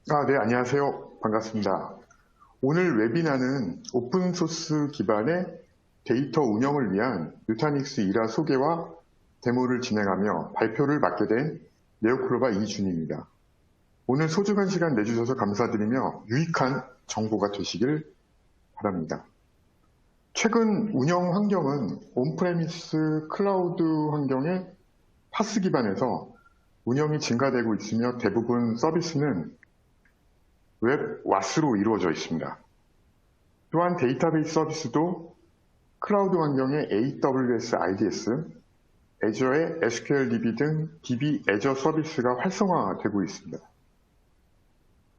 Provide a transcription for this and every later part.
네, 안녕하세요. 반갑습니다. 오늘 웨비나는 오픈소스 기반의 데이터 운영을 위한 누타닉스 일화 소개와 데모를 진행하며 발표를 맡게 된 네오클로바 이준입니다. 오늘 소중한 시간 내주셔서 감사드리며 유익한 정보가 되시길 바랍니다. 최근 운영 환경은 온프레미스 클라우드 환경의 파스 기반에서 운영이 증가되고 있으며 대부분 서비스는 웹 와스로 이루어져 있습니다. 또한 데이터베이스 서비스도 클라우드 환경의 AWS IDS, 애저의 SQLDB 등 DB 애저 서비스가 활성화되고 있습니다.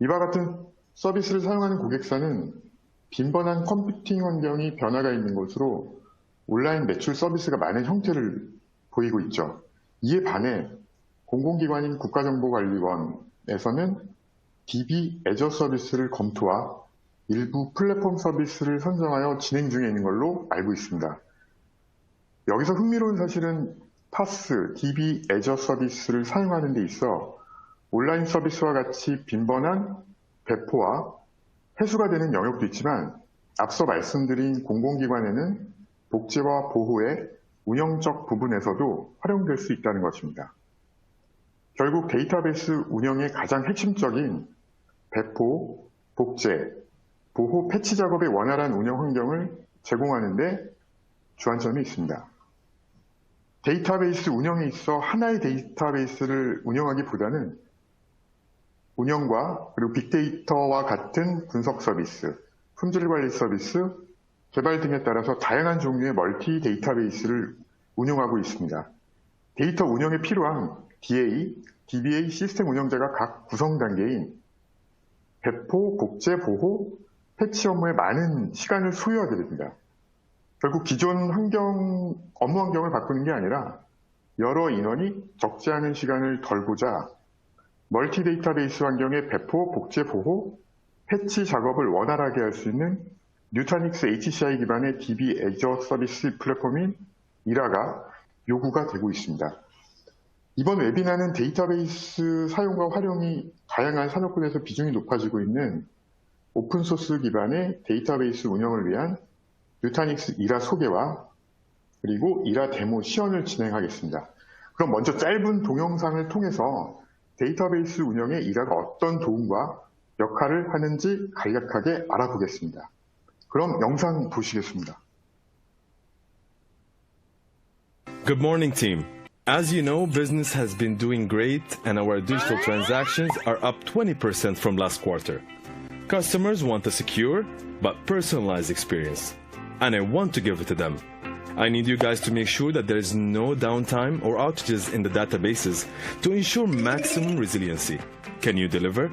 이와 같은 서비스를 사용하는 고객사는 빈번한 컴퓨팅 환경이 변화가 있는 것으로 온라인 매출 서비스가 많은 형태를 보이고 있죠. 이에 반해 공공기관인 국가정보관리원에서는 DB 애저 서비스를 검토와 일부 플랫폼 서비스를 선정하여 진행 중에 있는 걸로 알고 있습니다. 여기서 흥미로운 사실은 파스, DB 애저 서비스를 사용하는 데 있어 온라인 서비스와 같이 빈번한 배포와 회수가 되는 영역도 있지만 앞서 말씀드린 공공기관에는 복제와 보호의 운영적 부분에서도 활용될 수 있다는 것입니다. 결국 데이터베이스 운영의 가장 핵심적인 배포, 복제, 보호 패치 작업의 원활한 운영 환경을 제공하는 데 주안점이 있습니다. 데이터베이스 운영에 있어 하나의 데이터베이스를 운영하기보다는 운영과 그리고 빅데이터와 같은 분석 서비스, 품질 관리 서비스, 개발 등에 따라서 다양한 종류의 멀티 데이터베이스를 운영하고 있습니다. 데이터 운영에 필요한 DA, DBA 시스템 운영자가 각 구성 단계인 배포, 복제, 보호, 패치 업무에 많은 시간을 소요하게 됩니다. 결국 기존 업무 환경을 바꾸는 게 아니라 여러 인원이 적지 않은 시간을 덜고자 멀티 데이터베이스 환경의 배포, 복제, 보호, 패치 작업을 원활하게 할 수 있는 누타닉스 HCI 기반의 DB 애저 서비스 플랫폼인 이라가 요구가 되고 있습니다. 이번 웨비나는 데이터베이스 사용과 활용이 다양한 산업군에서 비중이 높아지고 있는 오픈소스 기반의 데이터베이스 운영을 위한 누타닉스 이라 소개와 그리고 이라 데모 시연을 진행하겠습니다. 그럼 먼저 짧은 동영상을 통해서 데이터베이스 운영에 이라가 어떤 도움과 역할을 하는지 간략하게 알아보겠습니다. 그럼 영상 보시겠습니다. Good morning, team. As you know, business has been doing great and our digital transactions are up 20% from last quarter. Customers want a secure but personalized experience, and I want to give it to them. I need you guys to make sure that there is no downtime or outages in the databases to ensure maximum resiliency. Can you deliver?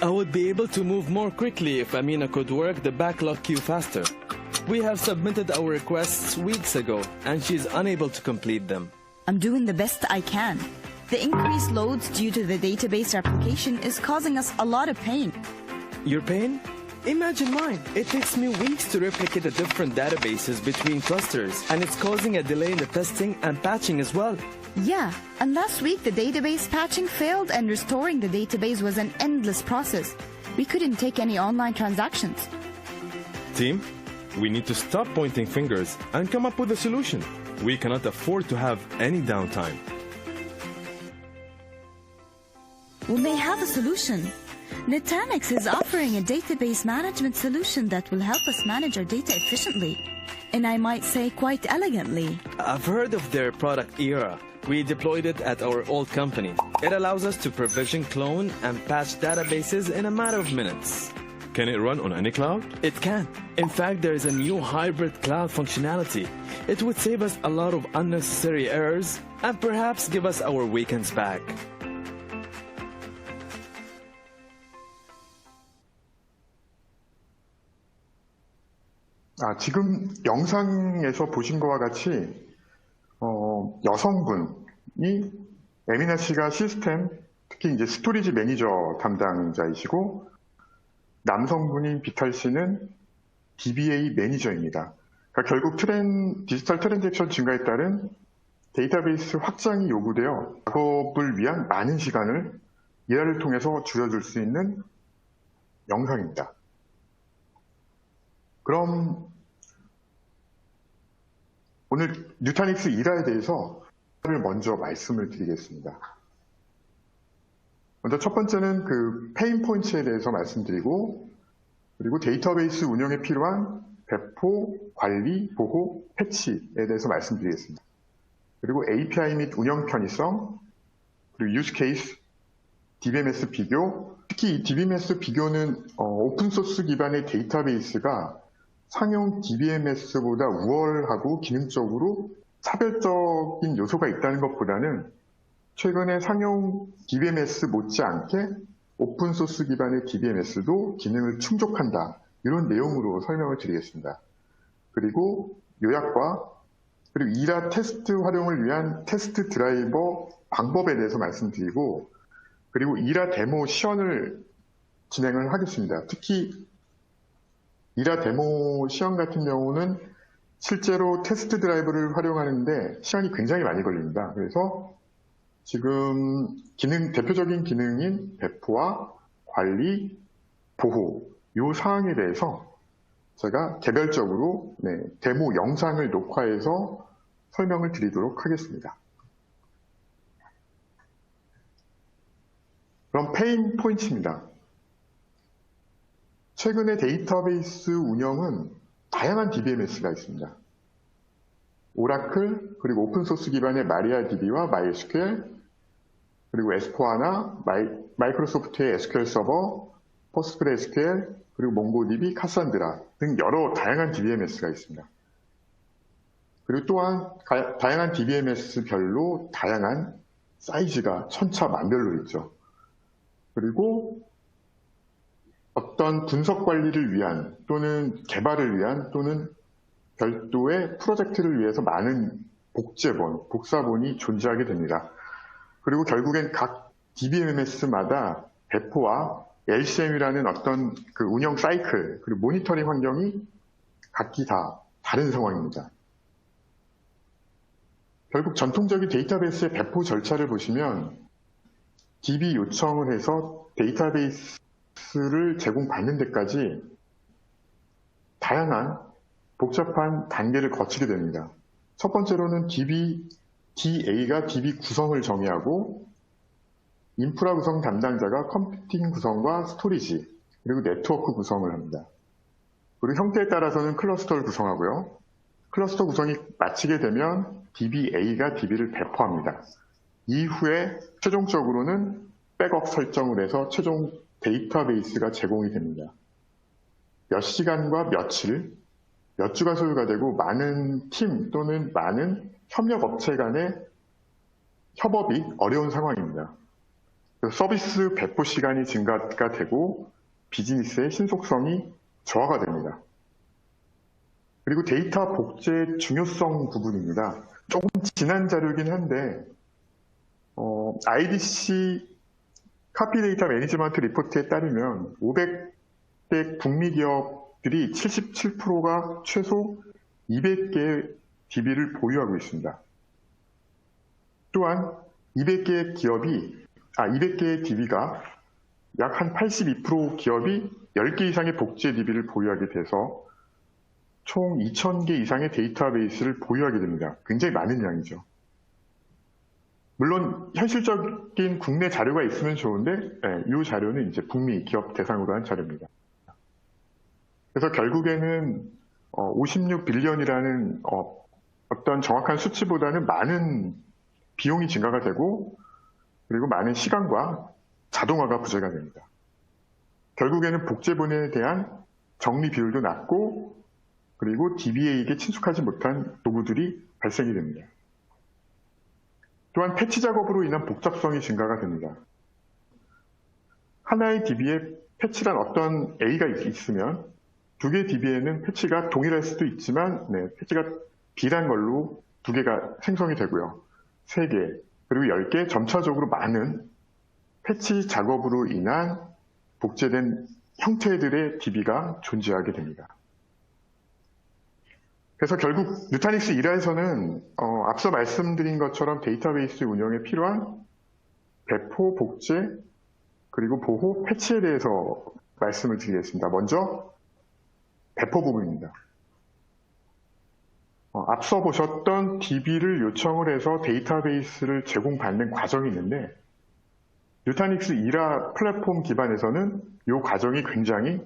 I would be able to move more quickly if Amina could work the backlog queue faster. We have submitted our requests weeks ago, and she's unable to complete them. I'm doing the best I can. The increased loads due to the database replication is causing us a lot of pain. Your pain? Imagine mine. It takes me weeks to replicate the different databases between clusters, and it's causing a delay in the testing and patching as well. Yeah, and last week the database patching failed and restoring the database was an endless process. We couldn't take any online transactions. Team, we need to stop pointing fingers and come up with a solution. We cannot afford to have any downtime. We may have a solution. Nutanix is offering a database management solution that will help us manage our data efficiently. And I might say quite elegantly. I've heard of their product Era. We deployed it at our old company. It allows us to provision, clone, and patch databases in a matter of minutes. Can it run on any cloud? It can. In fact, there is a new hybrid cloud functionality. It would save us a lot of unnecessary errors and perhaps give us our weekends back. 지금 영상에서 보신 것과 같이 여성분이 에미나 씨가 시스템, 특히 이제 스토리지 매니저 담당자이시고 남성분인 비탈 씨는 DBA 매니저입니다. 그러니까 결국 디지털 트랜잭션 증가에 따른 데이터베이스 확장이 요구되어 작업을 위한 많은 시간을 이라를 통해서 줄여줄 수 있는 영상입니다. 그럼 오늘 누타닉스 이라에 대해서 먼저 말씀을 드리겠습니다. 먼저 첫 번째는 그 페인 포인트에 대해서 말씀드리고, 그리고 데이터베이스 운영에 필요한 배포, 관리, 보호, 패치에 대해서 말씀드리겠습니다. 그리고 API 및 운영 편의성, 그리고 유즈 케이스, DBMS 비교, 특히 이 DBMS 비교는 오픈소스 기반의 데이터베이스가 상용 DBMS보다 우월하고 기능적으로 차별적인 요소가 있다는 것보다는 최근에 상용 DBMS 못지않게 오픈소스 기반의 DBMS도 기능을 충족한다. 이런 내용으로 설명을 드리겠습니다. 그리고 요약과 그리고 이라 테스트 활용을 위한 테스트 드라이버 방법에 대해서 말씀드리고, 그리고 이라 데모 시연을 진행을 하겠습니다. 특히 이라 데모 시연 같은 경우는 실제로 테스트 드라이버를 활용하는데 시간이 굉장히 많이 걸립니다. 그래서 지금 대표적인 기능인 배포와 관리, 보호, 이 사항에 대해서 제가 개별적으로 데모 영상을 녹화해서 설명을 드리도록 하겠습니다. 그럼 페인 포인트입니다. 최근에 데이터베이스 운영은 다양한 DBMS가 있습니다. 오라클, 그리고 오픈소스 기반의 마리아DB와 MySQL, 그리고 S4하나, 마이크로소프트의 SQL 서버, 포스트그레SQL, 그리고 몽고DB, 카산드라 등 여러 다양한 DBMS가 있습니다. 그리고 또한 다양한 DBMS별로 다양한 사이즈가 천차만별로 있죠. 그리고 어떤 분석 관리를 위한 또는 개발을 위한 또는 별도의 프로젝트를 위해서 많은 복사본이 존재하게 됩니다. 그리고 결국엔 각 DBMS마다 배포와 LCM이라는 어떤 그 운영 사이클, 그리고 모니터링 환경이 각기 다 다른 상황입니다. 결국 전통적인 데이터베이스의 배포 절차를 보시면 DB 요청을 해서 데이터베이스를 제공받는 데까지 다양한 복잡한 단계를 거치게 됩니다. 첫 번째로는 DA가 DB 구성을 정의하고 인프라 구성 담당자가 컴퓨팅 구성과 스토리지, 그리고 네트워크 구성을 합니다. 그리고 형태에 따라서는 클러스터를 구성하고요. 클러스터 구성이 마치게 되면 DBA가 DB를 배포합니다. 이후에 최종적으로는 백업 설정을 해서 최종 데이터베이스가 제공이 됩니다. 몇 시간과 며칠, 몇 주가 소요가 되고 많은 팀 또는 많은 협력업체 간의 협업이 어려운 상황입니다. 서비스 배포 시간이 증가가 되고 비즈니스의 신속성이 저하가 됩니다. 그리고 데이터 복제의 중요성 부분입니다. 조금 지난 자료이긴 한데 IDC 카피 데이터 매니지먼트 리포트에 따르면 500대 북미 기업들이 77%가 최소 200개의 DB를 보유하고 있습니다. 또한 200개의 DB가 약 한 82% 기업이 10개 이상의 복제 DB를 보유하게 돼서 총 2,000개 이상의 데이터베이스를 보유하게 됩니다. 굉장히 많은 양이죠. 물론 현실적인 국내 자료가 있으면 좋은데 이 자료는 이제 북미 기업 대상으로 한 자료입니다. 그래서 결국에는 56빌리언이라는 어떤 정확한 수치보다는 많은 비용이 증가가 되고 그리고 많은 시간과 자동화가 부재가 됩니다. 결국에는 복제본에 대한 정리 비율도 낮고 그리고 DBA에게 친숙하지 못한 도구들이 발생이 됩니다. 또한 패치 작업으로 인한 복잡성이 증가가 됩니다. 하나의 DB에 패치란 어떤 A가 있으면 두 개의 DB에는 패치가 동일할 수도 있지만 패치가 B란 걸로 두 개가 생성이 되고요. 3개, 그리고 10개 점차적으로 많은 패치 작업으로 인한 복제된 형태들의 DB가 존재하게 됩니다. 그래서 결국 누타닉스 이라에서는 앞서 말씀드린 것처럼 데이터베이스 운영에 필요한 배포, 복제, 그리고 보호, 패치에 대해서 말씀을 드리겠습니다. 먼저 배포 부분입니다. 앞서 보셨던 DB를 요청을 해서 데이터베이스를 제공받는 과정이 있는데 누타닉스 이라 플랫폼 기반에서는 이 과정이 굉장히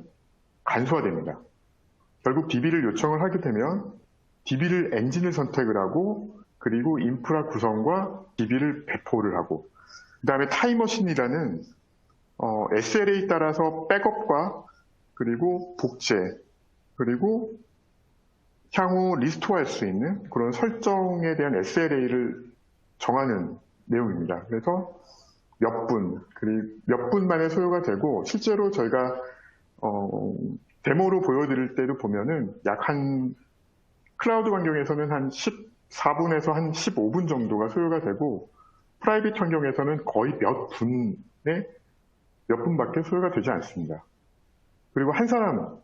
간소화됩니다. 결국 DB를 요청을 하게 되면 DB를 엔진을 선택을 하고 그리고 인프라 구성과 DB를 배포를 하고 그 다음에 타임머신이라는 SLA에 따라서 백업과 그리고 복제 그리고 향후 리스토어할 수 있는 그런 설정에 대한 SLA를 정하는 내용입니다. 그래서 몇 분 만에 소요가 되고 실제로 저희가 데모로 보여드릴 때도 보면은 약 한 클라우드 환경에서는 한 14분에서 한 15분 정도가 소요가 되고 프라이빗 환경에서는 거의 몇 분밖에 소요가 되지 않습니다. 그리고 한 사람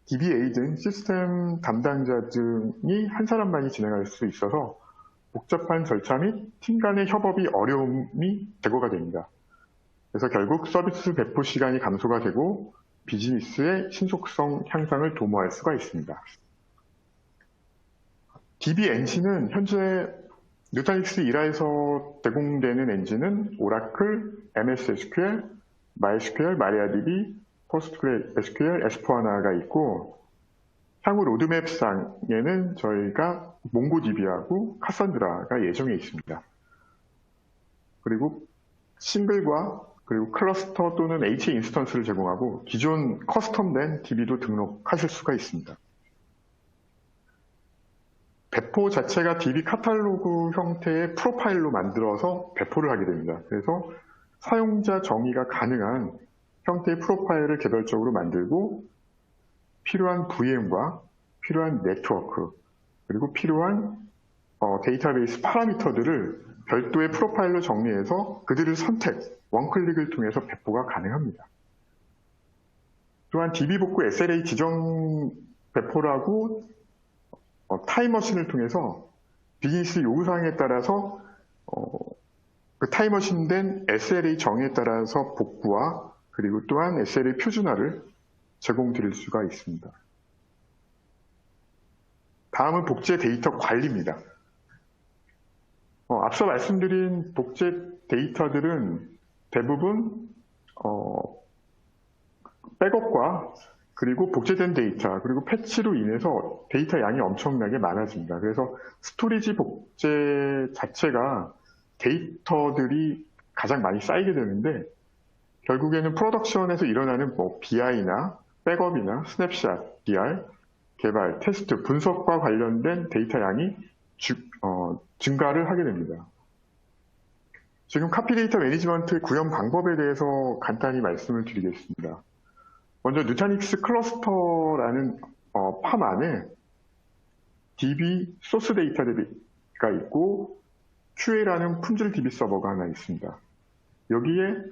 DBA 등 시스템 담당자 등이 한 사람만이 진행할 수 있어서 복잡한 절차 및 팀 간의 협업이 어려움이 제거가 됩니다. 그래서 결국 서비스 배포 시간이 감소가 되고 비즈니스의 신속성 향상을 도모할 수가 있습니다. DB 엔진은 현재 누타닉스 이라에서 제공되는 엔진은 오라클, MS SQL, MySQL, MariaDB, PostgreSQL, S4하나가 있고 향후 로드맵상에는 저희가 몽고DB하고 카산드라가 예정에 있습니다. 그리고 싱글과 그리고 클러스터 또는 HA 인스턴스를 제공하고 기존 커스텀된 DB도 등록하실 수가 있습니다. 배포 자체가 DB 카탈로그 형태의 프로파일로 만들어서 배포를 하게 됩니다. 그래서 사용자 정의가 가능한 형태의 프로파일을 개별적으로 만들고 필요한 VM과 필요한 네트워크 그리고 필요한 데이터베이스 파라미터들을 별도의 프로파일로 정리해서 그들을 선택, 원클릭을 통해서 배포가 가능합니다. 또한 DB 복구 SLA 지정 배포라고 타임머신을 통해서 비즈니스 요구사항에 따라서 그 타임머신된 SLA 정의에 따라서 복구와 그리고 또한 SLA 표준화를 제공드릴 수가 있습니다. 다음은 복제 데이터 관리입니다. 앞서 말씀드린 복제 데이터들은 대부분 백업과 그리고 복제된 데이터 그리고 패치로 인해서 데이터 양이 엄청나게 많아집니다. 그래서 스토리지 복제 자체가 데이터들이 가장 많이 쌓이게 되는데 결국에는 프로덕션에서 일어나는 BI나 백업이나 스냅샷, DR, 개발, 테스트, 분석과 관련된 데이터 양이 증가를 하게 됩니다. 지금 카피 데이터 매니지먼트 구현 방법에 대해서 간단히 말씀을 드리겠습니다. 먼저 누타닉스 클러스터라는 팜 안에 DB 소스 데이터가 있고 QA라는 품질 DB 서버가 하나 있습니다. 여기에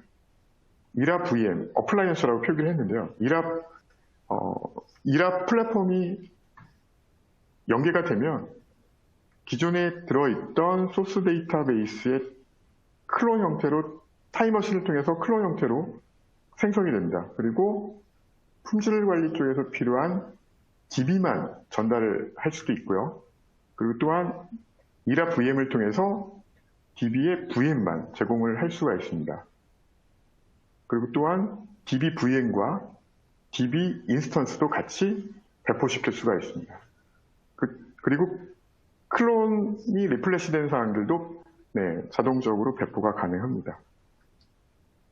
이라 VM, 어플라이언스라고 표기를 했는데요. 이라 플랫폼이 연계가 되면 기존에 들어있던 소스 데이터베이스의 클론 형태로 타임머신을 통해서 클론 형태로 생성이 됩니다. 그리고 품질 관리 쪽에서 필요한 DB만 전달을 할 수도 있고요. 그리고 또한 이라 VM을 통해서 DB의 VM만 제공을 할 수가 있습니다. 그리고 또한 DB VM과 DB 인스턴스도 같이 배포시킬 수가 있습니다. 그리고 클론이 리플래시된 사항들도 자동적으로 배포가 가능합니다.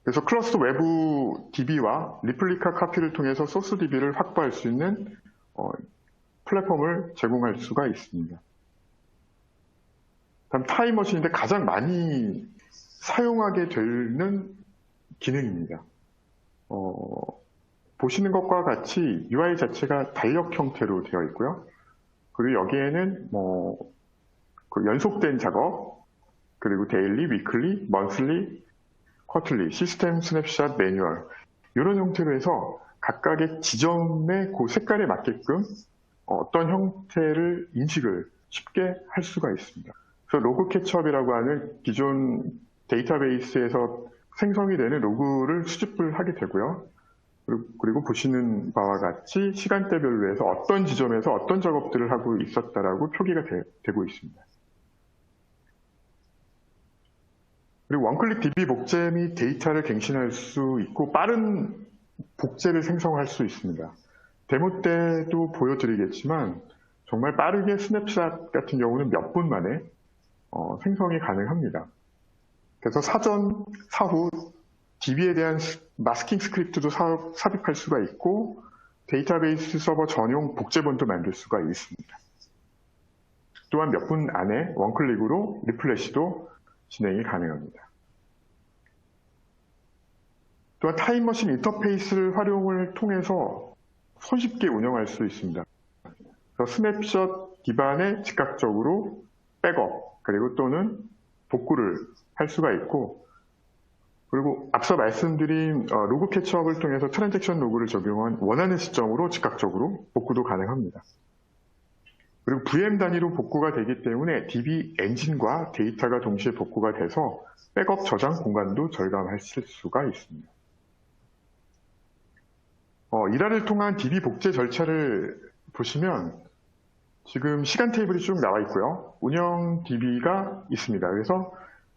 그래서 클러스터 외부 DB와 리플리카 카피를 통해서 소스 DB를 확보할 수 있는 플랫폼을 제공할 수가 있습니다. 다음 타임머신인데 가장 많이 사용하게 되는 기능입니다. 보시는 것과 같이 UI 자체가 달력 형태로 되어 있고요. 그리고 여기에는 그 연속된 작업, 그리고 데일리, 위클리, 먼슬리, 쿼틀리, 시스템 스냅샷, 매뉴얼 이런 형태로 해서 각각의 지점의 그 색깔에 맞게끔 어떤 형태를 인식을 쉽게 할 수가 있습니다. 그래서 로그 캐치업이라고 하는 기존 데이터베이스에서 생성이 되는 로그를 수집을 하게 되고요. 그리고 보시는 바와 같이 시간대별로 해서 어떤 지점에서 어떤 작업들을 하고 있었다라고 표기가 되고 있습니다. 그리고 원클릭 DB 복제 및 데이터를 갱신할 수 있고 빠른 복제를 생성할 수 있습니다. 데모 때도 보여드리겠지만 정말 빠르게 스냅샷 같은 경우는 몇 분 만에 생성이 가능합니다. 그래서 사전, 사후 DB에 대한 마스킹 스크립트도 삽입할 수가 있고 데이터베이스 서버 전용 복제본도 만들 수가 있습니다. 또한 몇 분 안에 원클릭으로 리플래시도 진행이 가능합니다. 또한 타임머신 인터페이스를 활용을 통해서 손쉽게 운영할 수 있습니다. 그래서 스냅샷 기반의 즉각적으로 백업 그리고 또는 복구를 할 수가 있고 그리고 앞서 말씀드린 로그 캐치업을 통해서 트랜잭션 로그를 적용한 원하는 시점으로 즉각적으로 복구도 가능합니다. 그리고 VM 단위로 복구가 되기 때문에 DB 엔진과 데이터가 동시에 복구가 돼서 백업 저장 공간도 절감하실 수가 있습니다. 일화를 통한 DB 복제 절차를 보시면 지금 시간 테이블이 쭉 나와 있고요. 운영 DB가 있습니다. 그래서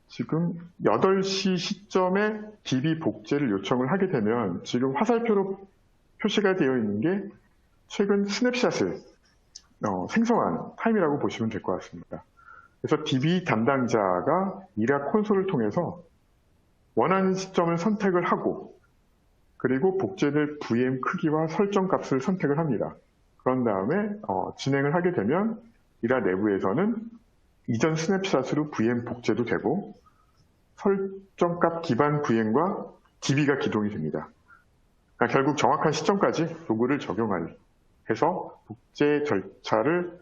지금 8시 시점에 DB 복제를 요청을 하게 되면 지금 화살표로 표시가 되어 있는 게 최근 스냅샷을 생성한 타임이라고 보시면 될 것 같습니다. 그래서 DB 담당자가 일화 콘솔을 통해서 원하는 시점을 선택을 하고 그리고 복제될 VM 크기와 설정 값을 선택을 합니다. 그런 다음에 진행을 하게 되면 일화 내부에서는 이전 스냅샷으로 VM 복제도 되고 설정값 기반 VM과 DB가 기동이 됩니다. 그러니까 결국 정확한 시점까지 로그를 적용해서 복제 절차를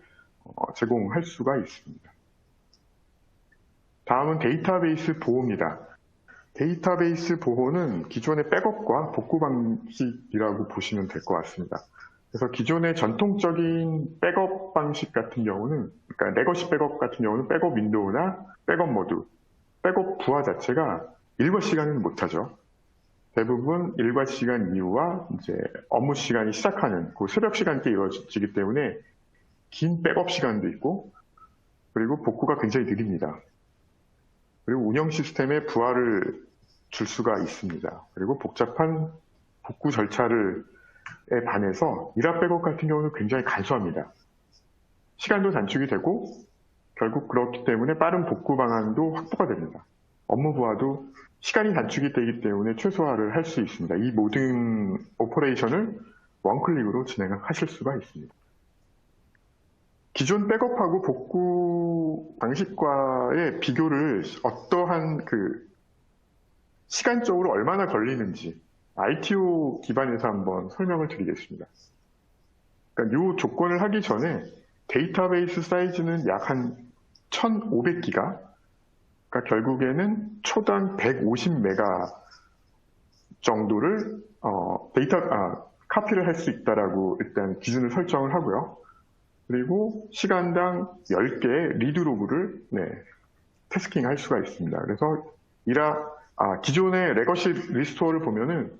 제공할 수가 있습니다. 다음은 데이터베이스 보호입니다. 데이터베이스 보호는 기존의 백업과 복구 방식이라고 보시면 될 것 같습니다. 그래서 기존의 전통적인 백업 방식 같은 경우는, 그러니까 레거시 백업 같은 경우는 백업 윈도우나 백업 모드, 백업 부하 자체가 일과 시간은 못하죠. 대부분 일과 시간 이후와 이제 업무 시간이 시작하는 그 새벽 시간대에 이루어지기 때문에 긴 백업 시간도 있고, 그리고 복구가 굉장히 느립니다. 그리고 운영 시스템에 부하를 줄 수가 있습니다. 그리고 복잡한 복구 절차에 반해서 일화 백업 같은 경우는 굉장히 간소합니다. 시간도 단축이 되고 결국 그렇기 때문에 빠른 복구 방안도 확보가 됩니다. 업무 부하도 시간이 단축이 되기 때문에 최소화를 할 수 있습니다. 이 모든 오퍼레이션을 원클릭으로 진행하실 수가 있습니다. 기존 백업하고 복구 방식과의 비교를 어떠한 시간적으로 얼마나 걸리는지 ITO 기반에서 한번 설명을 드리겠습니다. 그러니까 이 조건을 하기 전에 데이터베이스 사이즈는 약 한 1500기가, 그러니까 결국에는 초당 150메가 정도를 카피를 할 수 있다라고 일단 기준을 설정을 하고요. 그리고 시간당 10개의 리드 로그를 태스킹 할 수가 있습니다. 그래서 기존의 레거시 리스토어를 보면은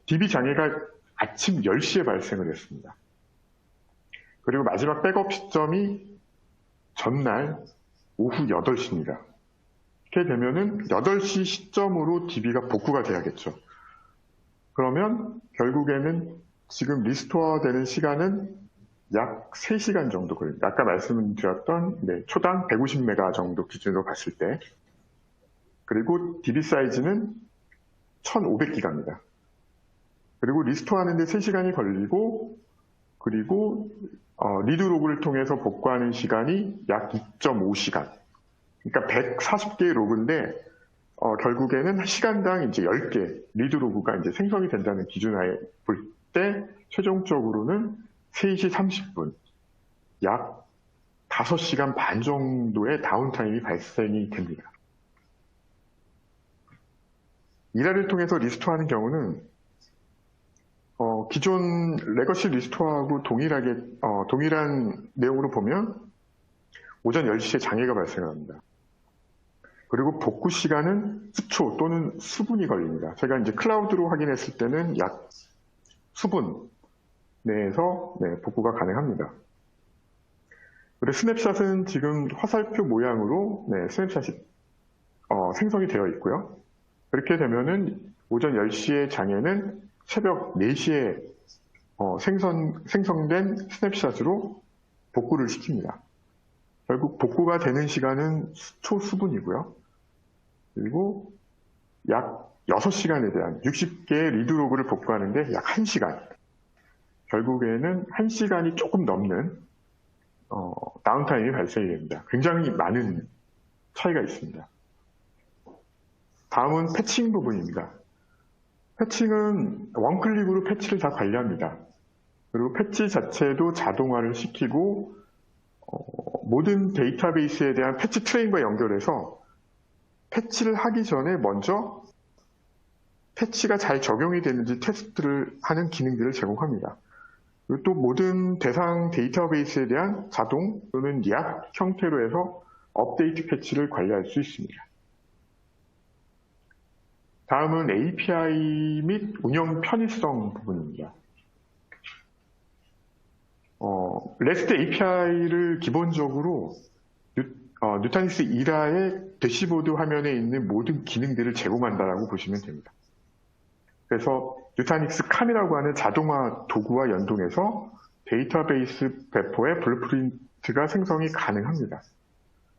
DB 장애가 아침 10시에 발생을 했습니다. 그리고 마지막 백업 시점이 전날 오후 8시입니다. 이렇게 되면은 8시 시점으로 DB가 복구가 돼야겠죠. 그러면 결국에는 지금 리스토어 되는 시간은 약 3시간 정도 걸립니다. 아까 말씀드렸던 초당 150메가 정도 기준으로 봤을 때. 그리고 DB 사이즈는 1500기가입니다. 그리고 리스토어 하는데 3시간이 걸리고, 그리고 리드 로그를 통해서 복구하는 시간이 약 2.5시간. 그러니까 140개의 로그인데 결국에는 시간당 이제 10개 리드 로그가 이제 생성이 된다는 기준하에 볼 때 최종적으로는 3시 30분, 약 5시간 반 정도의 다운타임이 발생이 됩니다. 일화를 통해서 리스토어하는 경우는 기존 레거시 리스토어하고 동일한 내용으로 보면 오전 10시에 장애가 발생합니다. 그리고 복구 시간은 수초 또는 수분이 걸립니다. 제가 이제 클라우드로 확인했을 때는 약 수분 내에서 복구가 가능합니다. 그리고 스냅샷은 지금 화살표 모양으로 스냅샷이 생성이 되어 있고요. 그렇게 되면은 오전 10시의 장에는 새벽 4시에 생성된 스냅샷으로 복구를 시킵니다. 결국 복구가 되는 시간은 초수분이고요. 그리고 약 6시간에 대한 60개의 리드로그를 복구하는데 약 1시간. 결국에는 1시간이 조금 넘는 다운타임이 발생이 됩니다. 굉장히 많은 차이가 있습니다. 다음은 패칭 부분입니다. 패칭은 원클릭으로 패치를 다 관리합니다. 그리고 패치 자체도 자동화를 시키고 모든 데이터베이스에 대한 패치 트레인과 연결해서 패치를 하기 전에 먼저 패치가 잘 적용이 되는지 테스트를 하는 기능들을 제공합니다. 그리고 또 모든 대상 데이터베이스에 대한 자동 또는 약 형태로 해서 업데이트 패치를 관리할 수 있습니다. 다음은 API 및 운영 편의성 부분입니다. REST API를 기본적으로 누타닉스 이라의 대시보드 화면에 있는 모든 기능들을 제공한다고 보시면 됩니다. 그래서 누타닉스 캄이라고 하는 자동화 도구와 연동해서 데이터베이스 배포의 블루프린트가 생성이 가능합니다.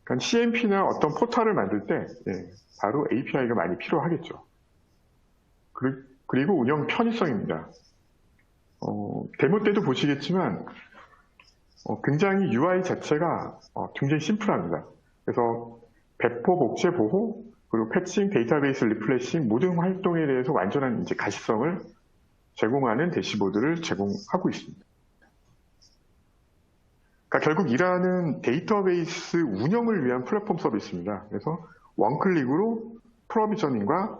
그러니까 CMP나 어떤 포털을 만들 때 바로 API가 많이 필요하겠죠. 그리고 운영 편의성입니다. 데모 때도 보시겠지만 굉장히 UI 자체가 굉장히 심플합니다. 그래서 배포, 복제, 보호, 그리고 패칭, 데이터베이스 리플래싱 모든 활동에 대해서 완전한 이제 가시성을 제공하는 대시보드를 제공하고 있습니다. 그러니까 결국 이라는 데이터베이스 운영을 위한 플랫폼 서비스입니다. 그래서 원클릭으로 프로비저닝과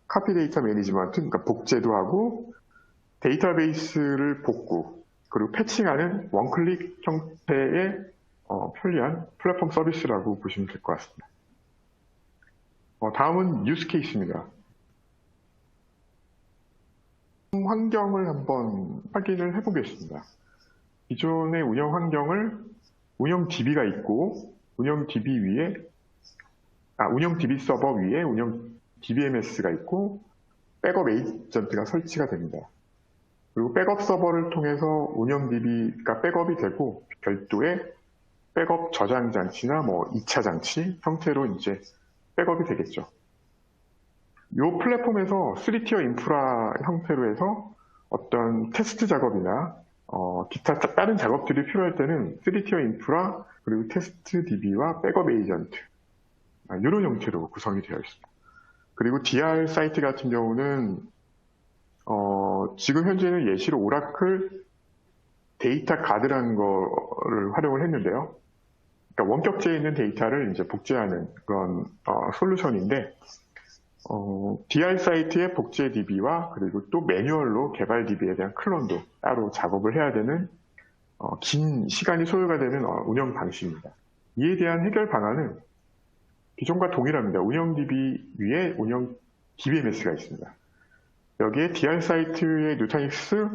카피 데이터 매니지먼트, 그러니까 복제도 하고 데이터베이스를 복구, 그리고 패칭하는 원클릭 형태의 편리한 플랫폼 서비스라고 보시면 될 것 같습니다. 다음은 유스 케이스입니다. 환경을 한번 확인을 해보겠습니다. 기존의 운영 환경을 운영 DB가 있고 운영 DB 서버 위에 운영 DBMS가 있고 백업 에이전트가 설치가 됩니다. 그리고 백업 서버를 통해서 운영 DB가 백업이 되고 별도의 백업 저장 장치나 2차 장치 형태로 이제 백업이 되겠죠. 이 플랫폼에서 3티어 인프라 형태로 해서 어떤 테스트 작업이나 기타 다른 작업들이 필요할 때는 3티어 인프라 그리고 테스트 DB와 백업 에이전트 이런 형태로 구성이 되어 있습니다. 그리고 DR 사이트 같은 경우는 지금 현재는 예시로 오라클 데이터 가드라는 거를 활용을 했는데요. 그러니까 원격제에 있는 데이터를 이제 복제하는 그런 솔루션인데 DR 사이트의 복제 DB와 그리고 또 매뉴얼로 개발 DB에 대한 클론도 따로 작업을 해야 되는 긴 시간이 소요가 되는 운영 방식입니다. 이에 대한 해결 방안은 기존과 동일합니다. 운영 DB 위에 운영 DBMS가 있습니다. 여기에 DR 사이트의 누타닉스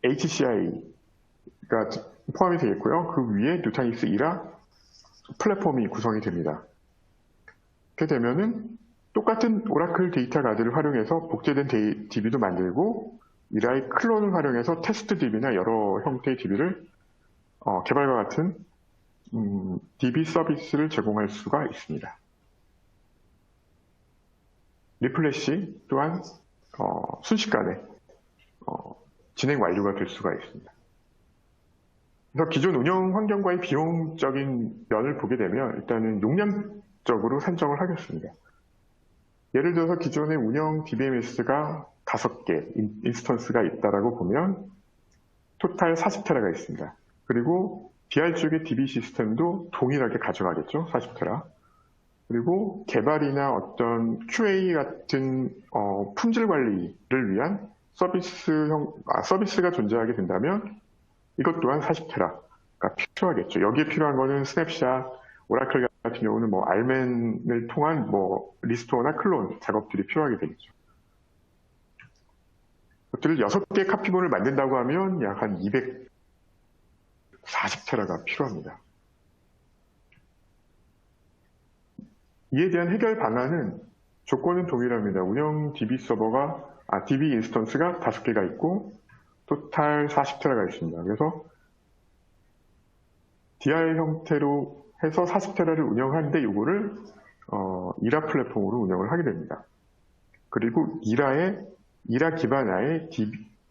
HCI가 포함이 되겠고요. 그 위에 누타닉스 이라 플랫폼이 구성이 됩니다. 이렇게 되면은 똑같은 오라클 데이터 가드를 활용해서 복제된 DB도 만들고 이라의 클론을 활용해서 테스트 DB나 여러 형태의 DB를 개발과 같은 DB 서비스를 제공할 수가 있습니다. 리플래시 또한 순식간에 진행 완료가 될 수가 있습니다. 그래서 기존 운영 환경과의 비용적인 면을 보게 되면 일단은 용량적으로 산정을 하겠습니다. 예를 들어서 기존의 운영 DBMS가 5개 인스턴스가 있다라고 보면 토탈 40테라가 있습니다. 그리고 DR 쪽의 DB 시스템도 동일하게 가져가겠죠, 40테라. 그리고 개발이나 어떤 QA 같은 품질 관리를 위한 서비스가 존재하게 된다면 이것 또한 40테라가 필요하겠죠. 여기에 필요한 거는 스냅샷, 오라클 같은 경우는 뭐 알맨을 통한 뭐 리스토어나 클론 작업들이 필요하게 되겠죠. 그것들을 6개의 카피본을 만든다고 하면 약 한 240테라가 필요합니다. 이에 대한 해결 방안은 조건은 동일합니다. 운영 DB 서버가, DB 인스턴스가 5개가 있고, 토탈 40테라가 있습니다. 그래서 DR 형태로 해서 40테라를 운영하는데 이거를 이라 플랫폼으로 운영을 하게 됩니다. 그리고 이라 기반화의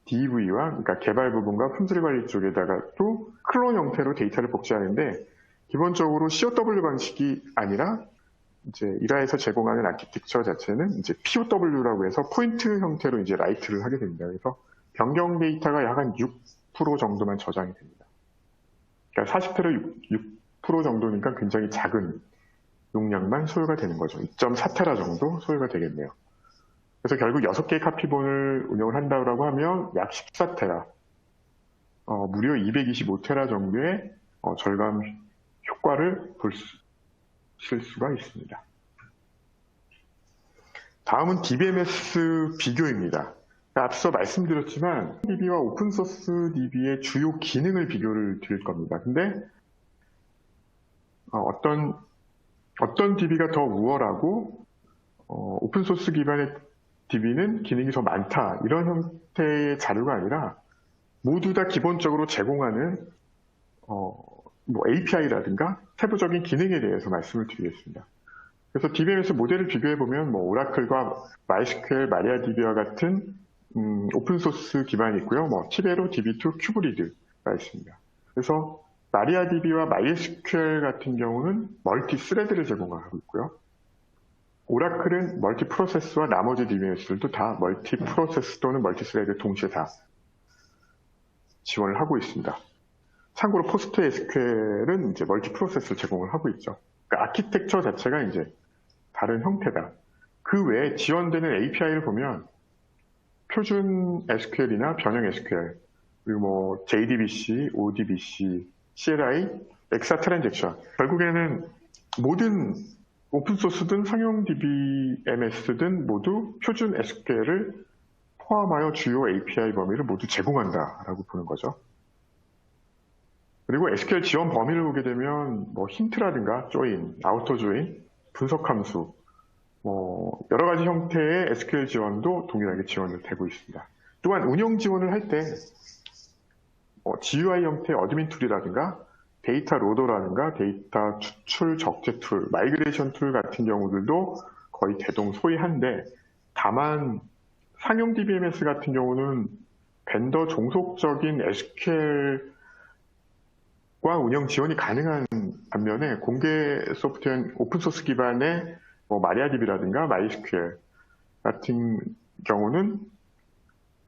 DV와 그러니까 개발 부분과 품질 관리 쪽에다가 또 클론 형태로 데이터를 복제하는데 기본적으로 COW 방식이 아니라 이제 이라에서 제공하는 아키텍처 자체는 이제 POW라고 해서 포인트 형태로 이제 라이트를 하게 됩니다. 그래서 변경 데이터가 약 한 6% 정도만 저장이 됩니다. 그러니까 40테라 6% 정도니까 굉장히 작은 용량만 소요가 되는 거죠. 2.4테라 정도 소요가 되겠네요. 그래서 결국 6개의 카피본을 운영을 한다고 하면 약 14테라, 무려 225테라 정도의 절감 효과를 보실 수가 있습니다. 다음은 DBMS 비교입니다. 앞서 말씀드렸지만 DB와 오픈소스 DB의 주요 기능을 비교를 드릴 겁니다. 근데 어떤 DB가 더 우월하고 오픈소스 기반의 DB는 기능이 더 많다 이런 형태의 자료가 아니라 모두 다 기본적으로 제공하는 뭐 API라든가 세부적인 기능에 대해서 말씀을 드리겠습니다. 그래서 DBMS 모델을 비교해보면 뭐 오라클과 MySQL, 마리아DB와 같은 오픈소스 기반이 있고요. 뭐 티베로, DB2, 큐브리드가 있습니다. 그래서 마리아DB와 MySQL 같은 경우는 멀티 스레드를 제공하고 있고요. 오라클은 멀티 프로세스와 나머지 DBMS들도 다 멀티 프로세스 또는 멀티 스레드 동시에 다 지원을 하고 있습니다. 참고로 포스트 SQL은 이제 멀티 프로세스를 제공을 하고 있죠. 그러니까 아키텍처 자체가 이제 다른 형태다. 그 외에 지원되는 API를 보면 표준 SQL이나 변형 SQL, 그리고 뭐 JDBC, ODBC, CLI, 엑사 트랜잭션. 결국에는 모든 오픈소스든 상용 DBMS든 모두 표준 SQL을 포함하여 주요 API 범위를 모두 제공한다라고 보는 거죠. 그리고 SQL 지원 범위를 보게 되면 뭐 힌트라든가 조인, 아우터 조인, 분석 함수, 뭐 여러 가지 형태의 SQL 지원도 동일하게 지원을 되고 있습니다. 또한 운영 지원을 할 때 GUI 형태의 어드민 툴이라든가 데이터 로더라든가 데이터 추출 적재 툴, 마이그레이션 툴 같은 경우들도 거의 대동소이한데 다만 상용 DBMS 같은 경우는 벤더 종속적인 SQL과 운영 지원이 가능한 반면에 공개 소프트웨어 오픈소스 기반의 뭐 마리아DB라든가 MySQL 같은 경우는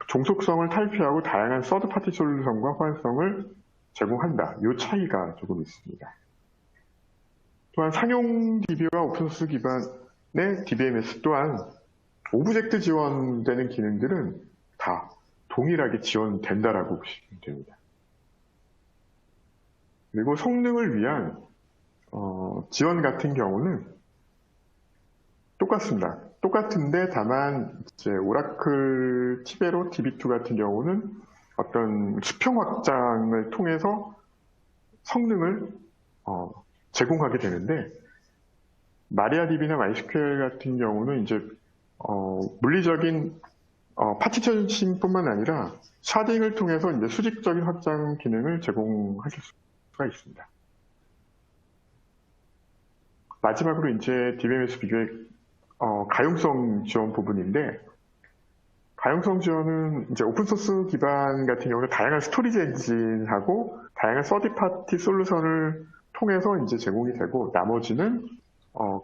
종속성을 탈피하고 다양한 서드파티 솔루션과 호환성을 제공한다. 이 차이가 조금 있습니다. 또한 상용 DB와 오픈소스 기반의 DBMS 또한 오브젝트 지원되는 기능들은 다 동일하게 지원된다라고 보시면 됩니다. 그리고 성능을 위한 지원 같은 경우는 똑같습니다. 똑같은데 다만 이제 오라클 티베로 DB2 같은 경우는 어떤 수평 확장을 통해서 성능을 제공하게 되는데 마리아DB나 MySQL 같은 경우는 이제 물리적인 파티션싱뿐만 아니라 샤딩을 통해서 이제 수직적인 확장 기능을 제공하실 수가 있습니다. 마지막으로 이제 DBMS 비교의 가용성 지원 부분인데, 가용성 지원은 이제 오픈소스 기반 같은 경우는 다양한 스토리지 엔진하고 다양한 서드파티 솔루션을 통해서 이제 제공이 되고, 나머지는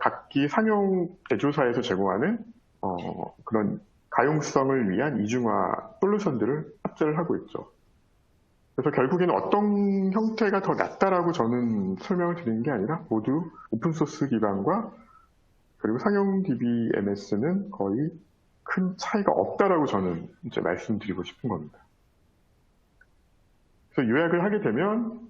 각기 상용 제조사에서 제공하는 그런 가용성을 위한 이중화 솔루션들을 합재를 하고 있죠. 그래서 결국에는 어떤 형태가 더 낫다라고 저는 설명을 드리는 게 아니라 모두 오픈소스 기반과 그리고 상용 DBMS는 거의 큰 차이가 없다라고 저는 이제 말씀드리고 싶은 겁니다. 그래서 요약을 하게 되면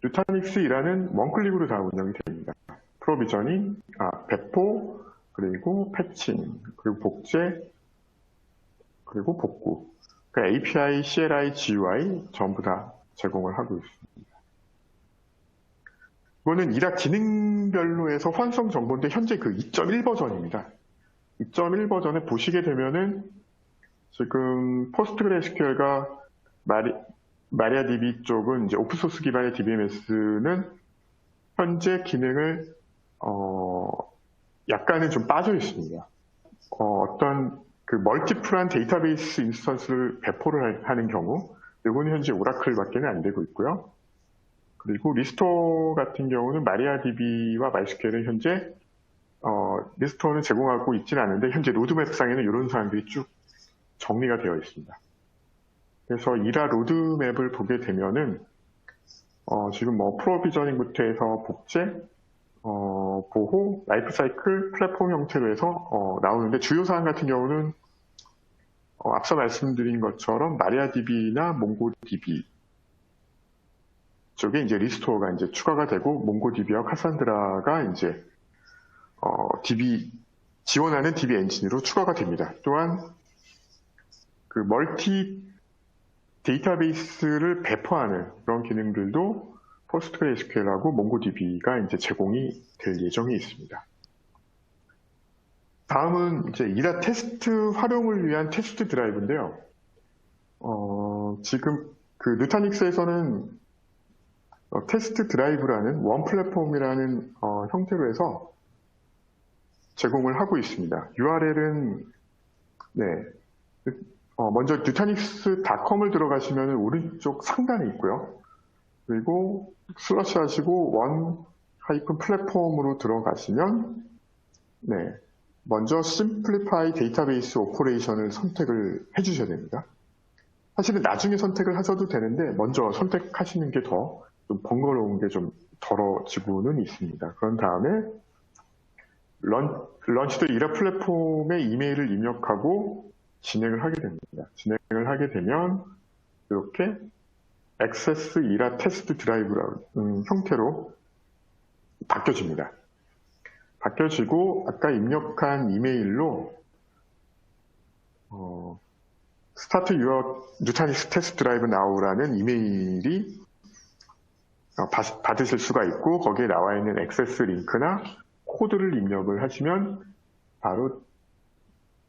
누타닉스2라는 원클릭으로 다 운영이 됩니다. 프로비저닝, 배포, 그리고 패칭, 그리고 복제, 그리고 복구. 그 API, CLI, GUI 전부 다 제공을 하고 있습니다. 이거는 이라 기능별로 해서 환성 정보인데 현재 그 2.1 버전입니다. 2.1 버전에 보시게 되면은 지금 포스트그레스QL과 마리아DB 쪽은 이제 오픈소스 기반의 DBMS는 현재 기능을 약간은 좀 빠져 있습니다. 어떤 그 멀티플한 데이터베이스 인스턴스를 배포를 하는 경우, 이거는 현재 오라클밖에는 안 되고 있고요. 그리고 리스토어 같은 경우는 마리아DB와 MySQL은 현재 리스토어는 제공하고 있지는 않은데 현재 로드맵상에는 이런 사항들이 쭉 정리가 되어 있습니다. 그래서 이라 로드맵을 보게 되면은 지금 뭐 프로비저닝부터 해서 복제, 보호, 라이프 사이클, 플랫폼 형태로 해서 나오는데 주요 사항 같은 경우는 앞서 말씀드린 것처럼 마리아DB나 몽고DB 쪽에 이제 리스토어가 이제 추가가 되고 몽고DB와 카산드라가 이제 지원하는 DB 엔진으로 추가가 됩니다. 또한 그 멀티 데이터베이스를 배포하는 그런 기능들도 포스트그레스QL하고 몽고DB가 이제 제공이 될 예정이 있습니다. 다음은 이제 이라 테스트 활용을 위한 테스트 드라이브인데요. 지금 그 누타닉스에서는 테스트 드라이브라는 원 플랫폼이라는 형태로 해서 제공을 하고 있습니다. URL은 먼저 nutanix.com을 들어가시면 오른쪽 상단에 있고요. 그리고 슬러시 하시고 원 하이픈 플랫폼으로 들어가시면 먼저 Simplify 데이터베이스 오퍼레이션을 선택을 해주셔야 됩니다. 사실은 나중에 선택을 하셔도 되는데 먼저 선택하시는 게 더 좀 번거로운 게 좀 덜어지고는 있습니다. 그런 다음에 런치드 이라 플랫폼에 이메일을 입력하고 진행을 하게 됩니다. 진행을 하게 되면 이렇게 액세스 이라 테스트 드라이브라는 형태로 바뀌어집니다. 바뀌어지고 아까 입력한 이메일로 Start your Nutanix Test Drive Now라는 이메일이 받으실 수가 있고 거기에 나와 있는 액세스 링크나 코드를 입력을 하시면 바로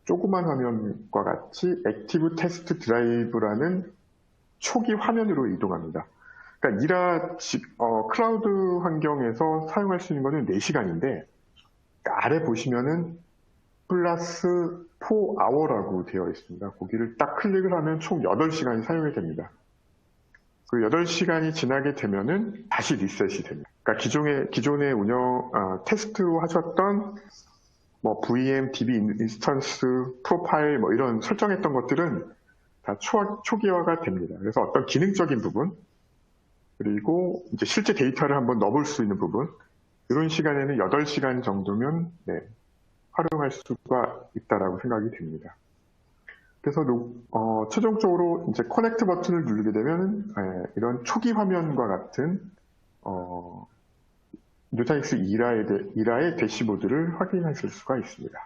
조그만 화면과 같이 액티브 테스트 드라이브라는 초기 화면으로 이동합니다. 그러니까 이라 클라우드 환경에서 사용할 수 있는 것은 4시간인데 아래 보시면은 플러스 4hour라고 되어 있습니다. 거기를 딱 클릭을 하면 총 8시간이 사용이 됩니다. 그 8시간이 지나게 되면은 다시 리셋이 됩니다. 그러니까 기존에 테스트로 하셨던 뭐 VM, DB 인스턴스, 프로파일 뭐 이런 설정했던 것들은 다 초기화가 됩니다. 그래서 어떤 기능적인 부분, 그리고 이제 실제 데이터를 한번 넣어볼 수 있는 부분, 이런 시간에는 8시간 정도면 활용할 수가 있다라고 생각이 됩니다. 그래서 최종적으로 이제 커넥트 버튼을 누르게 되면 이런 초기 화면과 같은 누타닉스 이라의 대시보드를 확인하실 수가 있습니다.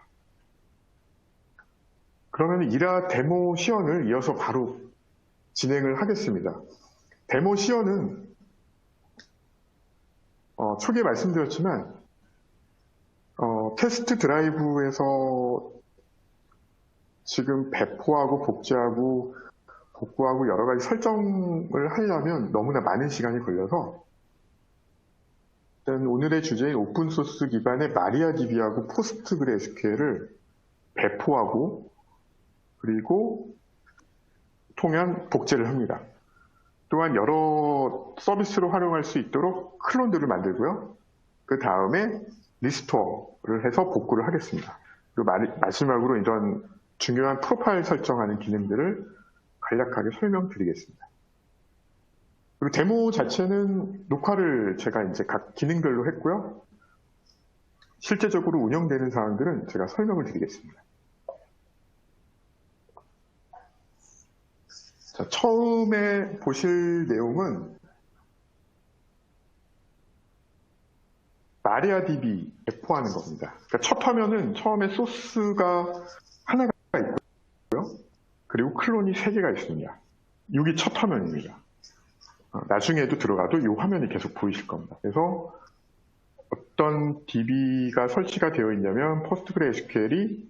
그러면 이라 데모 시연을 이어서 바로 진행을 하겠습니다. 데모 시연은 초기에 말씀드렸지만 테스트 드라이브에서 지금 배포하고 복제하고 복구하고 여러 가지 설정을 하려면 너무나 많은 시간이 걸려서 일단 오늘의 주제인 오픈소스 기반의 마리아DB하고 포스트그레스QL을 배포하고 그리고 통한 복제를 합니다. 또한 여러 서비스로 활용할 수 있도록 클론들을 만들고요. 그 다음에 리스토어를 해서 복구를 하겠습니다. 그리고 마지막으로 이런 중요한 프로파일 설정하는 기능들을 간략하게 설명드리겠습니다. 그리고 데모 자체는 녹화를 제가 이제 각 기능별로 했고요. 실제적으로 운영되는 사항들은 제가 설명을 드리겠습니다. 자, 처음에 보실 내용은 MariaDB 배포하는 겁니다. 그러니까 첫 화면은 처음에 소스가 하나가 있고요. 그리고 클론이 3개가 있습니다. 이게 첫 화면입니다. 나중에도 들어가도 이 화면이 계속 보이실 겁니다. 그래서 어떤 DB가 설치가 되어 있냐면 PostgreSQL이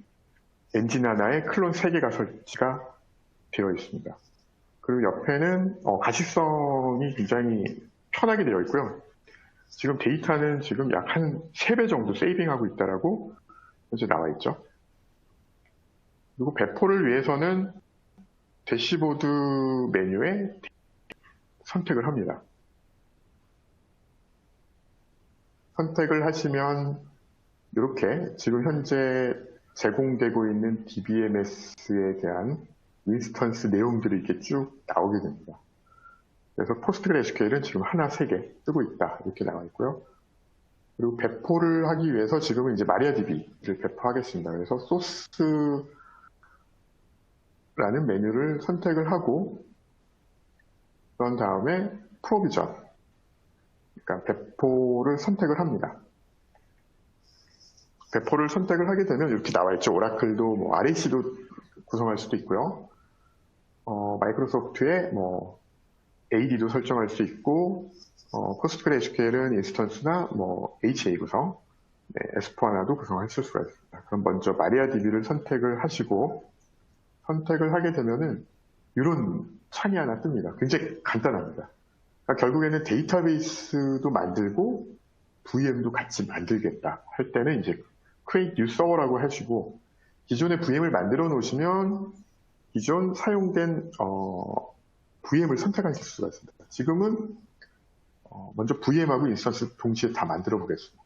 엔진 하나에 클론 3개가 설치가 되어 있습니다. 그리고 옆에는 가시성이 굉장히 편하게 되어 있고요. 지금 데이터는 지금 약 한 3배 정도 세이빙하고 있다라고 현재 나와 있죠. 그리고 배포를 위해서는 대시보드 메뉴에 선택을 합니다. 선택을 하시면 이렇게 지금 현재 제공되고 있는 DBMS에 대한 인스턴스 내용들이 이렇게 쭉 나오게 됩니다. 그래서 PostgreSQL은 지금 하나 3개 쓰고 있다 이렇게 나와 있고요. 그리고 배포를 하기 위해서 지금은 이제 MariaDB를 배포하겠습니다. 그래서 소스라는 메뉴를 선택을 하고 그런 다음에 프로비전, 그러니까 배포를 선택을 합니다. 배포를 선택을 하게 되면 이렇게 나와 있죠. 오라클도 뭐 RAC도 구성할 수도 있고요. 마이크로소프트의 뭐 AD도 설정할 수 있고, PostgreSQL은 인스턴스나 뭐 HA 구성, S4하나도 구성하실 수가 있습니다. 그럼 먼저 MariaDB를 선택을 하시고 선택을 하게 되면은 이런 창이 하나 뜹니다. 굉장히 간단합니다. 그러니까 결국에는 데이터베이스도 만들고 VM도 같이 만들겠다 할 때는 이제 Create New Server라고 하시고 기존의 VM을 만들어 놓으시면 기존 사용된 VM을 선택하실 수가 있습니다. 지금은 먼저 VM하고 인스턴스 동시에 다 만들어 보겠습니다.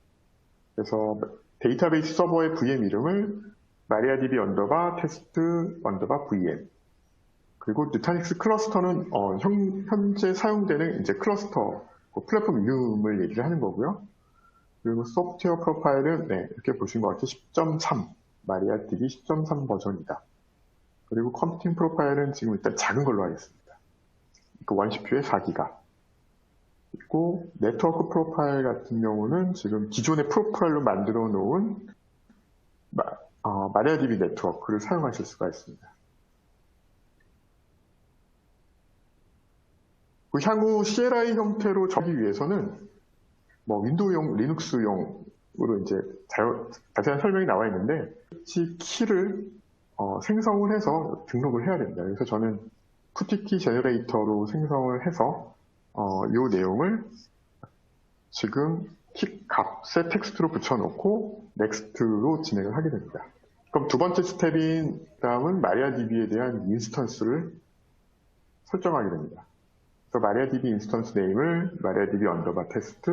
그래서 데이터베이스 서버의 VM 이름을 MariaDB test VM 그리고 누타닉스 클러스터는 현재 사용되는 이제 클러스터 플랫폼 이름을 얘기를 하는 거고요. 그리고 소프트웨어 프로파일은 이렇게 보신 것 같아요. 10.3 MariaDB 10.3 버전이다. 그리고 컴퓨팅 프로파일은 지금 일단 작은 걸로 하겠습니다. 그 원CPU에 4기가. 그리고 네트워크 프로파일 같은 경우는 지금 기존의 프로파일로 만들어 놓은 MariaDB 네트워크를 사용하실 수가 있습니다. 그 향후 CLI 형태로 적기 위해서는 뭐 윈도우용, 리눅스용으로 이제 자세한 설명이 나와 있는데 키를 생성을 해서 등록을 해야 됩니다. 그래서 저는 푸티키 제너레이터로 생성을 해서 이 내용을 지금 키 값의 텍스트로 붙여놓고 넥스트로 진행을 하게 됩니다. 그럼 두 번째 스텝인 다음은 MariaDB에 대한 인스턴스를 설정하게 됩니다. 그래서 MariaDB 인스턴스 네임을 MariaDB test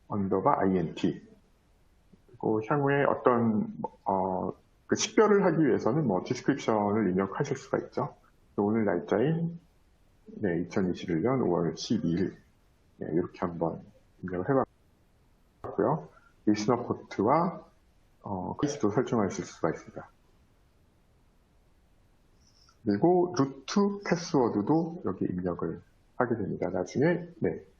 int 그리고 향후에 어떤 그 식별을 하기 위해서는 뭐 디스크립션을 입력하실 수가 있죠. 오늘 날짜인 2021년 5월 12일 이렇게 한번 입력을 해봤고요. 리스너 포트와 케이스도 설정하실 수가 있습니다. 그리고 루트 패스워드도 여기 입력을 하게 됩니다. 나중에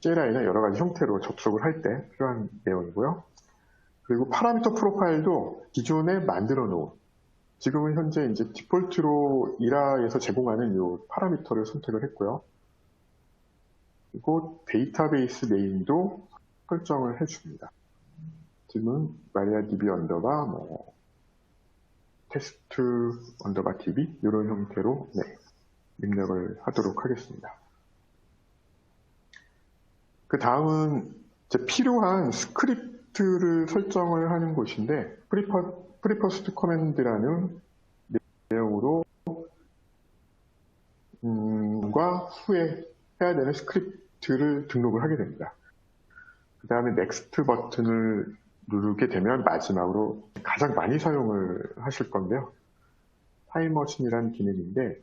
CLI나 여러 가지 형태로 접속을 할 때 필요한 내용이고요. 그리고 파라미터 프로파일도 기존에 만들어 놓은 지금은 현재 이제 디폴트로 이라에서 제공하는 이 파라미터를 선택을 했고요. 그리고 데이터베이스 네임도 설정을 해줍니다. 지금 MariaDB 테스트 DB 이런 형태로 입력을 하도록 하겠습니다. 그 다음은 이제 필요한 스크립트를 설정을 하는 곳인데 프리퍼스트 커맨드라는 내용으로 과 후에 해야 되는 스크립트를 등록을 하게 됩니다. 그 다음에 넥스트 버튼을 누르게 되면 마지막으로 가장 많이 사용을 하실 건데요. 타임머신이라는 기능인데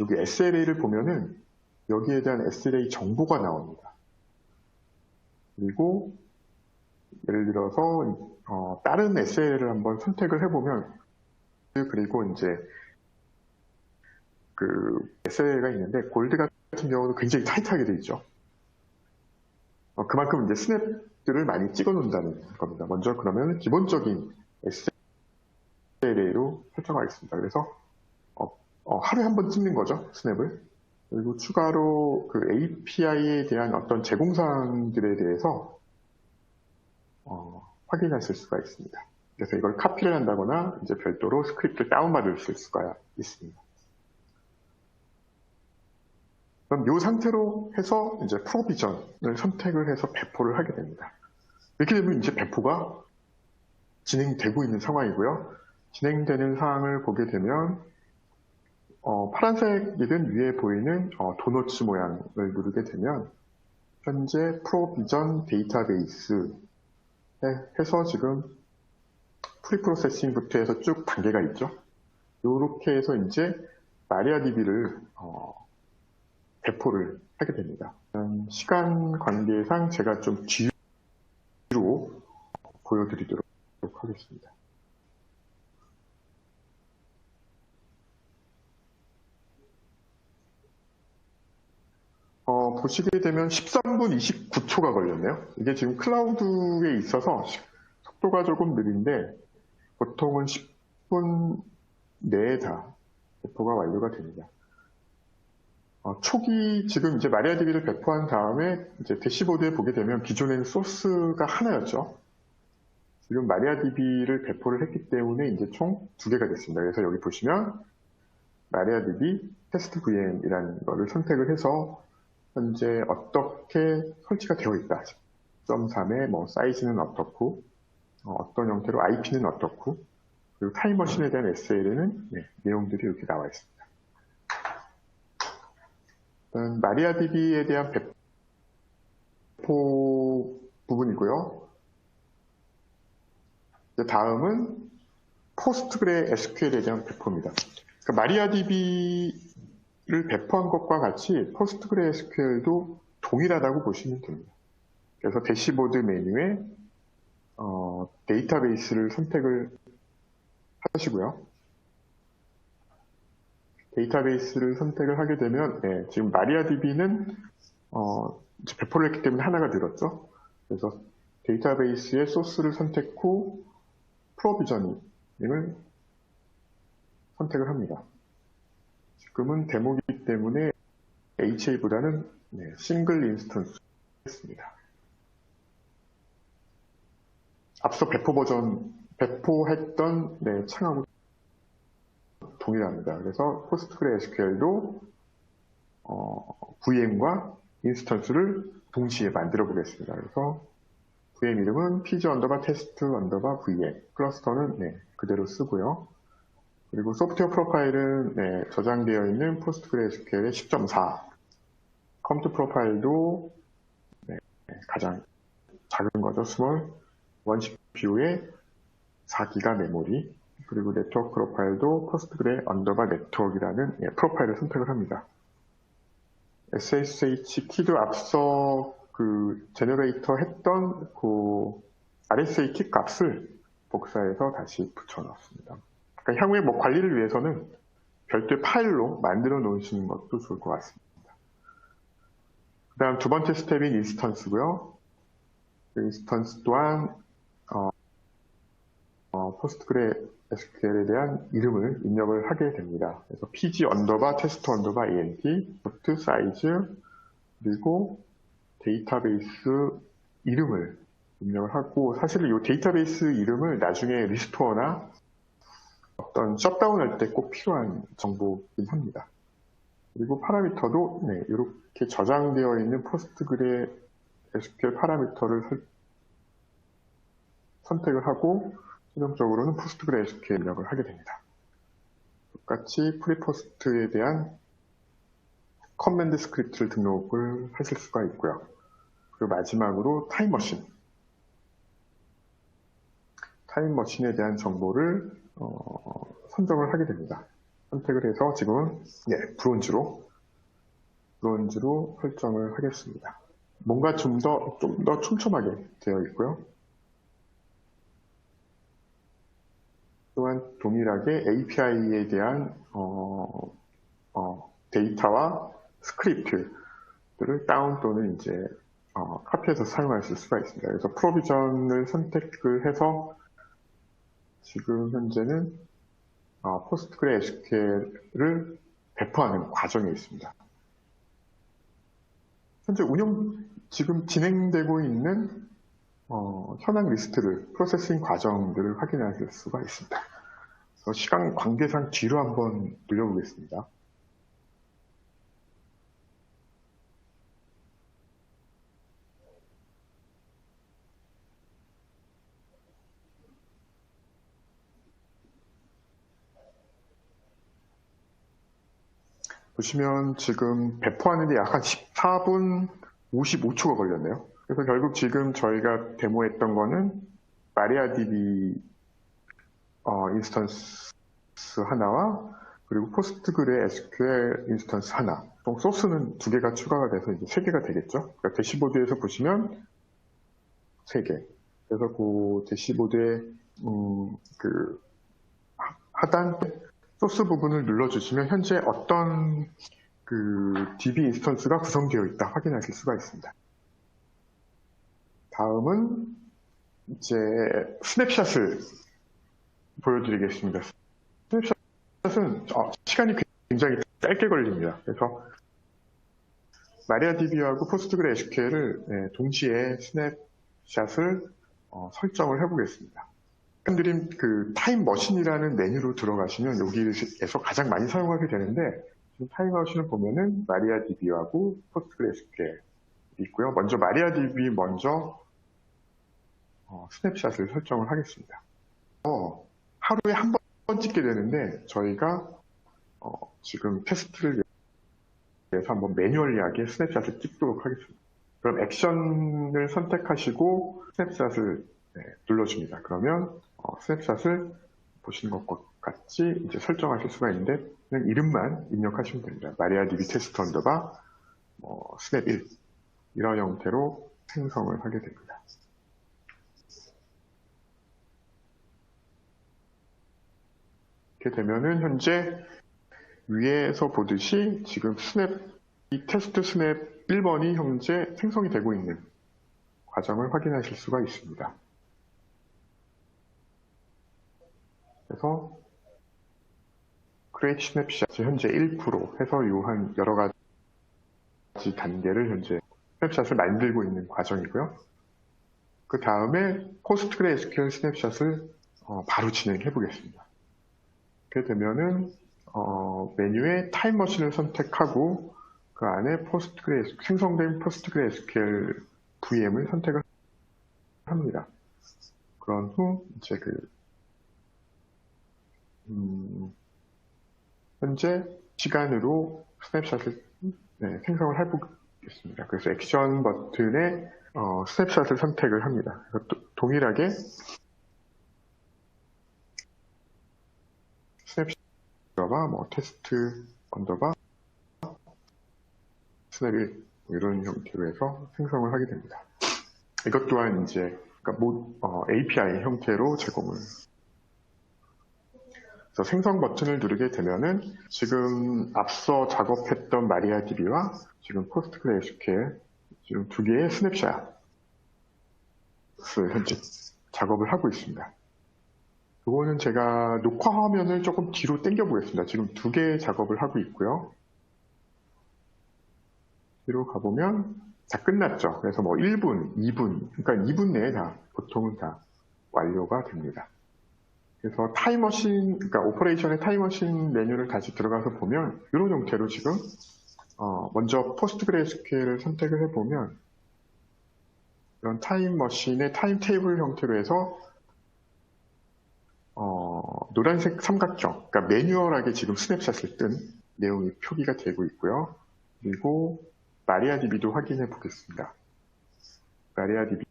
여기 SLA를 보면은 여기에 대한 SLA 정보가 나옵니다. 그리고 예를 들어서 다른 SLA를 한번 선택을 해보면 그리고 이제 그 SLA가 있는데 골드 같은 경우는 굉장히 타이트하게 되어 있죠. 그만큼 이제 스냅 것들을 많이 찍어 놓는다는 겁니다. 먼저 그러면 기본적인 SLA로 설정하겠습니다. 그래서 하루에 한 번 찍는 거죠, 스냅을. 그리고 추가로 그 API에 대한 어떤 제공사항들에 대해서 확인하실 수가 있습니다. 그래서 이걸 카피를 한다거나 이제 별도로 스크립트를 다운받을 수가 있습니다. 그럼 이 상태로 해서 이제 프로비전을 선택을 해서 배포를 하게 됩니다. 이렇게 되면 이제 배포가 진행되고 있는 상황이고요. 진행되는 상황을 보게 되면 파란색이든 위에 보이는 도너츠 모양을 누르게 되면 현재 프로비전 데이터베이스에 해서 지금 프리프로세싱부터 해서 쭉 단계가 있죠. 이렇게 해서 이제 마리아DB를 배포를 하게 됩니다. 시간 관계상 제가 좀 뒤로 보여드리도록 하겠습니다. 보시게 되면 13분 29초가 걸렸네요. 이게 지금 클라우드에 있어서 속도가 조금 느린데 보통은 10분 내에 다 배포가 완료가 됩니다. 초기 지금 이제 마리아DB를 배포한 다음에 이제 대시보드에 보게 되면 기존에는 소스가 하나였죠. 지금 마리아DB를 배포를 했기 때문에 이제 총 2개가 됐습니다. 그래서 여기 보시면 마리아DB 테스트 VM이라는 거를 선택을 해서 현재 어떻게 설치가 되어 있다. 10.3의 뭐 사이즈는 어떻고, 어떤 형태로 IP는 어떻고, 그리고 타임머신에 대한 SL에는 내용들이 이렇게 나와 있습니다. 일단 마리아DB에 대한 배포 부분이고요. 이제 다음은 PostgreSQL에 대한 배포입니다. 그러니까 마리아DB를 배포한 것과 같이 PostgreSQL도 동일하다고 보시면 됩니다. 그래서 대시보드 메뉴에 데이터베이스를 선택을 하시고요. 데이터베이스를 선택을 하게 되면 지금 마리아DB는 이제 배포를 했기 때문에 하나가 늘었죠. 그래서 데이터베이스의 소스를 선택 후 프로비저닝을 선택을 합니다. 지금은 데모이기 때문에 HA보다는 싱글 인스턴스 했습니다. 앞서 배포했던 창하고 동일합니다. 그래서 PostgreSQL도 VM과 인스턴스를 동시에 만들어 보겠습니다. 그래서 VM 이름은 pg_test_VM, 클러스터는 그대로 쓰고요. 그리고 소프트웨어 프로파일은 저장되어 있는 PostgreSQL의 10.4, 컴퓨터 프로파일도 가장 작은 거죠. 스몰, 원 CPU의 4기가 메모리, 그리고 네트워크 프로파일도 postgre_network이라는 프로파일을 선택을 합니다. SSH 키도 앞서 그 제너레이터 했던 그 RSA 키 값을 복사해서 다시 붙여넣습니다. 그러니까 향후에 뭐 관리를 위해서는 별도의 파일로 만들어 놓으시는 것도 좋을 것 같습니다. 그 다음 두 번째 스텝인 인스턴스고요. 인스턴스 또한 PostgreSQL에 대한 이름을 입력을 하게 됩니다. 그래서 pg_test_ent, 포트 사이즈, 그리고 데이터베이스 이름을 입력을 하고, 사실 이 데이터베이스 이름을 나중에 리스토어나 어떤 셧다운 할 때 꼭 필요한 정보이긴 합니다. 그리고 파라미터도 이렇게 저장되어 있는 PostgreSQL 파라미터를 선택을 하고 최종적으로는 PostgreSQL 입력을 하게 됩니다. 똑같이 프리포스트에 대한 커맨드 스크립트를 등록을 하실 수가 있고요. 그리고 마지막으로 타임머신에 대한 정보를 선정을 하게 됩니다. 선택을 해서 지금은 브론즈로 설정을 하겠습니다. 뭔가 좀 더 촘촘하게 되어 있고요. 또한 동일하게 API에 대한 데이터와 스크립트들을 다운 또는 이제 카피해서 사용하실 수가 있습니다. 그래서 프로비전을 선택을 해서 지금 현재는 PostgreSQL을 배포하는 과정에 있습니다. 현재 지금 진행되고 있는 현황 리스트를, 프로세싱 과정들을 확인하실 수가 있습니다. 시간 관계상 뒤로 한번 돌려보겠습니다. 보시면 지금 배포하는데 약 한 14분 55초가 걸렸네요. 그래서 결국 지금 저희가 데모했던 거는 MariaDB 인스턴스 하나와 그리고 PostgreSQL 인스턴스 하나. 또 소스는 2개가 추가가 돼서 이제 3개가 되겠죠. 그러니까 대시보드에서 보시면 3개. 그래서 그 대시보드의 그 하단 소스 부분을 눌러주시면 현재 어떤 그 DB 인스턴스가 구성되어 있다 확인하실 수가 있습니다. 다음은 이제 스냅샷을 보여드리겠습니다. 스냅샷은 시간이 굉장히 짧게 걸립니다. 그래서 MariaDB하고 PostgreSQL을 동시에 스냅샷을 설정을 해보겠습니다. 사람들이 그 타임머신이라는 메뉴로 들어가시면 여기에서 가장 많이 사용하게 되는데 지금 타임머신을 보면은 MariaDB하고 PostgreSQL 있고요. 먼저 MariaDB 스냅샷을 설정을 하겠습니다. 하루에 한 번 찍게 되는데 저희가 지금 테스트를 위해서 한번 매뉴얼리하게 스냅샷을 찍도록 하겠습니다. 그럼 액션을 선택하시고 스냅샷을 눌러줍니다. 그러면 스냅샷을 보시는 것과 같이 이제 설정하실 수가 있는데 그냥 이름만 입력하시면 됩니다. MariaDB 테스트 언더바 스냅 1 이런 형태로 생성을 하게 됩니다. 이렇게 되면은 현재 위에서 보듯이 지금 이 테스트 스냅 1번이 현재 생성이 되고 있는 과정을 확인하실 수가 있습니다. 그래서 create snapshot 현재 1% 해서 요한 여러 가지 단계를 현재 스냅샷을 만들고 있는 과정이고요. 그 다음에 PostgreSQL 스냅샷을 바로 진행해 보겠습니다. 이렇게 되면은 메뉴에 타임머신을 선택하고 그 안에 생성된 PostgreSQL VM을 선택을 합니다. 그런 후 이제 현재 시간으로 스냅샷을 생성을 해보겠습니다. 그래서 액션 버튼에 스냅샷을 선택을 합니다. 그래서 동일하게 스냅샷 언더바 테스트 언더바 스냅 1 이런 형태로 해서 생성을 하게 됩니다. 이것 또한 이제 API 형태로 제공을. 그래서 생성 버튼을 누르게 되면은 지금 앞서 작업했던 MariaDB와 지금 PostgreSQL 지금 2개의 스냅샷을 현재 작업을 하고 있습니다. 이거는 제가 녹화 화면을 조금 뒤로 당겨 보겠습니다. 지금 2개 작업을 하고 있고요. 뒤로 가보면 다 끝났죠. 그래서 1분, 2분, 그러니까 2분 내에 보통은 다 완료가 됩니다. 그래서 타임머신, 그러니까 오퍼레이션의 타임머신 메뉴를 다시 들어가서 보면 이런 형태로 지금 먼저 PostgreSQL을 선택을 해보면 이런 타임머신의 타임테이블 형태로 해서 노란색 삼각형, 그러니까 매뉴얼하게 지금 스냅샷을 뜬 내용이 표기가 되고 있고요. 그리고 MariaDB도 확인해 보겠습니다. MariaDB도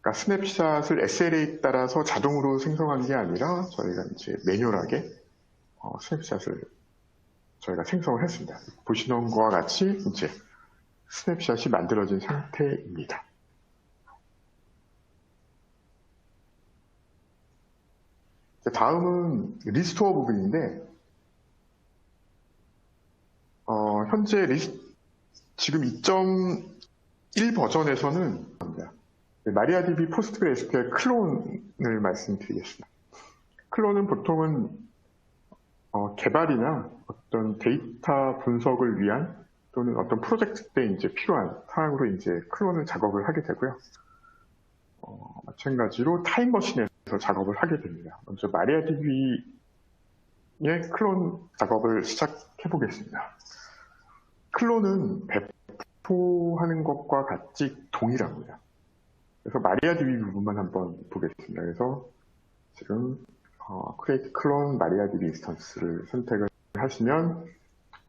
그러니까 스냅샷을 SLA에 따라서 자동으로 생성한 게 아니라 저희가 이제 매뉴얼하게 스냅샷을 저희가 생성을 했습니다. 보시는 것과 같이 이제 스냅샷이 만들어진 상태입니다. 다음은 리스토어 부분인데 현재 지금 2.1 버전에서는 마리아DB PostgreSQL 클론을 말씀드리겠습니다. 클론은 보통은 개발이나 어떤 데이터 분석을 위한 또는 어떤 프로젝트 때 이제 필요한 사항으로 이제 클론을 작업을 하게 되고요. 마찬가지로 타임머신에서 작업을 하게 됩니다. 먼저 마리아DB의 클론 작업을 시작해 보겠습니다. 클론은 배포하는 것과 같이 동일합니다. 그래서 마리아DB 부분만 한번 보겠습니다. 그래서 지금 create clone MariaDB 인스턴스를 선택을 하시면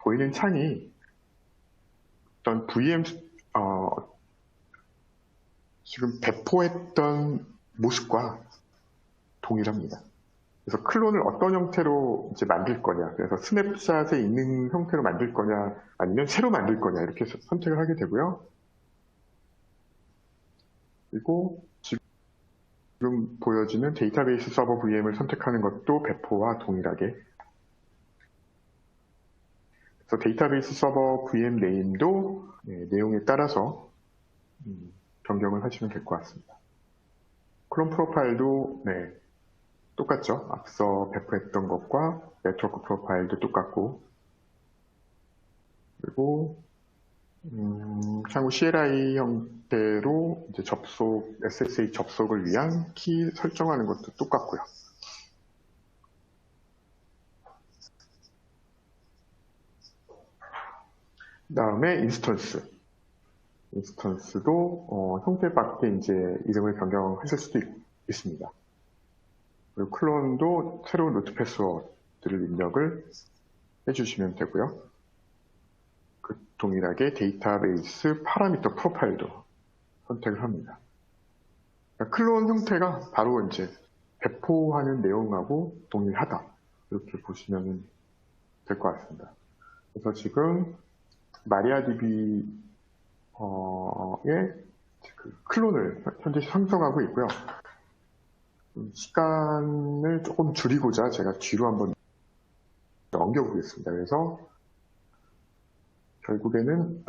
보이는 창이 어떤 VM 지금 배포했던 모습과 동일합니다. 그래서 클론을 어떤 형태로 이제 만들 거냐, 그래서 스냅샷에 있는 형태로 만들 거냐, 아니면 새로 만들 거냐 이렇게 선택을 하게 되고요. 그리고 지금 보여지는 데이터베이스 서버 VM을 선택하는 것도 배포와 동일하게. 그래서 데이터베이스 서버 VM 네임도 내용에 따라서 변경을 하시면 될 것 같습니다. 클론 프로파일도 똑같죠. 앞서 배포했던 것과 네트워크 프로파일도 똑같고, 그리고 향후 CLI 형태로 이제 SSH 접속을 위한 키 설정하는 것도 똑같고요. 다음에 인스턴스도 형태밖에 이제 이름을 변경하실 수도 있습니다. 그리고 클론도 새로운 루트 패스워드를 입력을 해주시면 되고요. 그 동일하게 데이터베이스 파라미터 프로파일도 선택을 합니다. 그러니까 클론 형태가 바로 이제 배포하는 내용하고 동일하다. 이렇게 보시면 될 것 같습니다. 그래서 지금 마리아DB의 그 클론을 현재 상정하고 있고요. 시간을 조금 줄이고자 제가 뒤로 한번 넘겨보겠습니다. 그래서 결국에는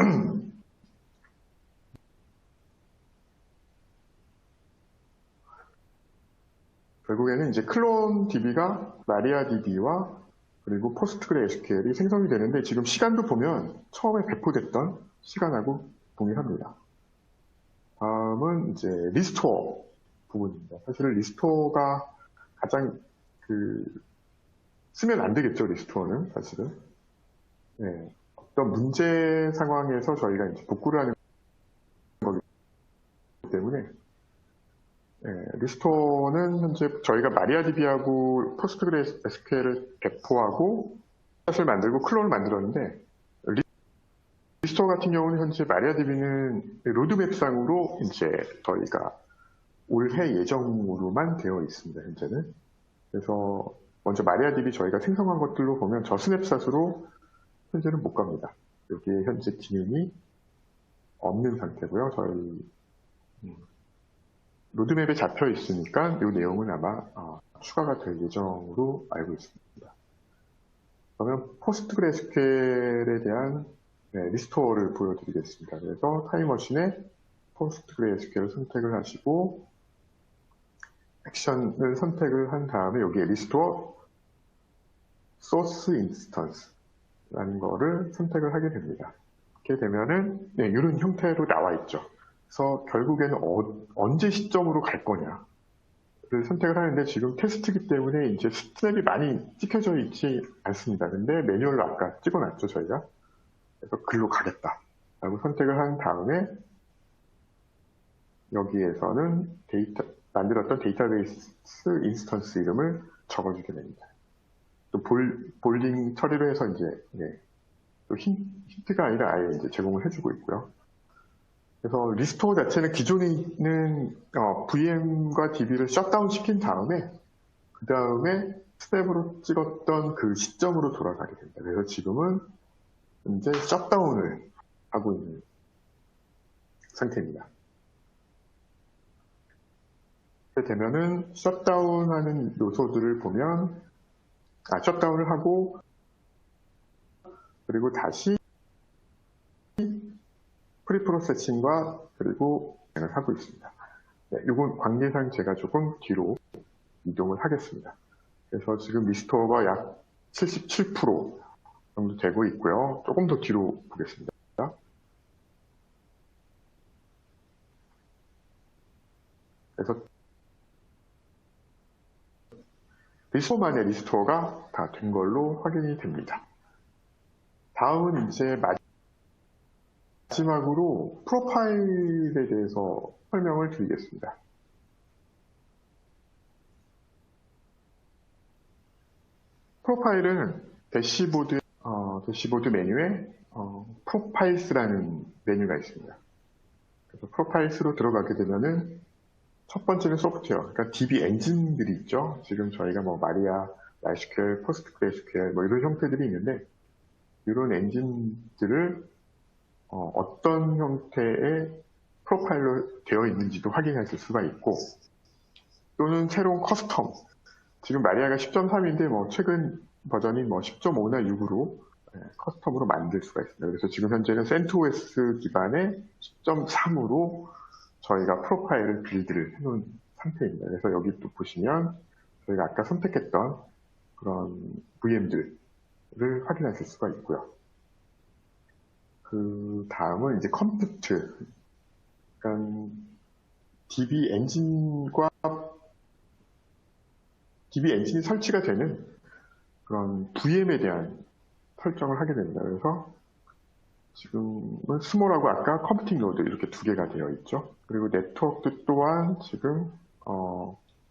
이제 클론 DB가 마리아DB와 그리고 PostgreSQL이 생성이 되는데 지금 시간도 보면 처음에 배포됐던 시간하고 동일합니다. 다음은 이제 리스토어 부분입니다. 사실은 리스토어가 가장 쓰면 안 되겠죠. 리스토어는 사실은 어떤 문제 상황에서 저희가 이제 복구를 하는 거기 때문에 리스토어는 현재 저희가 마리아DB하고 PostgreSQL을 배포하고 샷을 만들고 클론을 만들었는데 리스토어 같은 경우는 현재 마리아DB는 로드맵상으로 이제 저희가 올해 예정으로만 되어 있습니다. 현재는. 그래서 먼저 마리아DB 저희가 생성한 것들로 보면 저 스냅샷으로 현재는 못 갑니다. 여기에 현재 기능이 없는 상태고요. 저희 로드맵에 잡혀 있으니까 이 내용은 아마 추가가 될 예정으로 알고 있습니다. 그러면 PostgreSQL에 대한 리스토어를 보여드리겠습니다. 그래서 타임머신에 PostgreSQL을 선택을 하시고 액션을 선택을 한 다음에 여기에 리스토어 소스 인스턴스라는 거를 선택을 하게 됩니다. 이렇게 되면은 이런 형태로 나와 있죠. 그래서 결국에는 언제 시점으로 갈 거냐를 선택을 하는데 지금 테스트이기 때문에 이제 스냅이 많이 찍혀져 있지 않습니다. 근데 매뉴얼로 아까 찍어놨죠, 저희가. 그래서 글로 가겠다라고 선택을 한 다음에 여기에서는 만들었던 데이터베이스 인스턴스 이름을 적어주게 됩니다. 또 볼딩 처리를 해서 이제 또 힌트가 아니라 아예 이제 제공을 해주고 있고요. 그래서 리스토어 자체는 기존에 있는 VM과 DB를 셧다운 시킨 다음에 그 다음에 스냅으로 찍었던 그 시점으로 돌아가게 됩니다. 그래서 지금은 이제 셧다운을 하고 있는 상태입니다. 이렇게 되면은 셧다운하는 요소들을 보면 셧다운을 하고 그리고 다시 프리프로세싱과 그리고 진행을 하고 있습니다. 네, 이건 관계상 제가 조금 뒤로 이동을 하겠습니다. 그래서 지금 리스토어가 약 77% 정도 되고 있고요. 조금 더 뒤로 보겠습니다. 그래서 리스토어만의 리스토어가 다 된 걸로 확인이 됩니다. 다음은 이제 마지막으로 프로파일에 대해서 설명을 드리겠습니다. 프로파일은 대시보드 메뉴에 프로파일스라는 메뉴가 있습니다. 그래서 프로파일스로 들어가게 되면은 첫 번째는 소프트웨어, 그러니까 DB 엔진들이 있죠. 지금 저희가 뭐 마리아, MySQL, PostgreSQL 뭐 이런 형태들이 있는데 이런 엔진들을 어떤 형태의 프로파일로 되어 있는지도 확인하실 수가 있고 또는 새로운 커스텀, 지금 마리아가 10.3인데 뭐 최근 버전이 뭐 10.5나 6으로 커스텀으로 만들 수가 있습니다. 그래서 지금 현재는 CentOS 기반의 10.3으로 저희가 프로파일을 빌드를 해놓은 상태입니다. 그래서 여기 또 보시면 저희가 아까 선택했던 그런 VM들을 확인하실 수가 있고요. 그 다음은 이제 컴퓨트, 그러니까 DB 엔진이 설치가 되는 그런 VM에 대한 설정을 하게 됩니다. 그래서 지금은 스몰하고 아까 컴퓨팅 노드 이렇게 두 개가 되어 있죠. 그리고 네트워크 또한 지금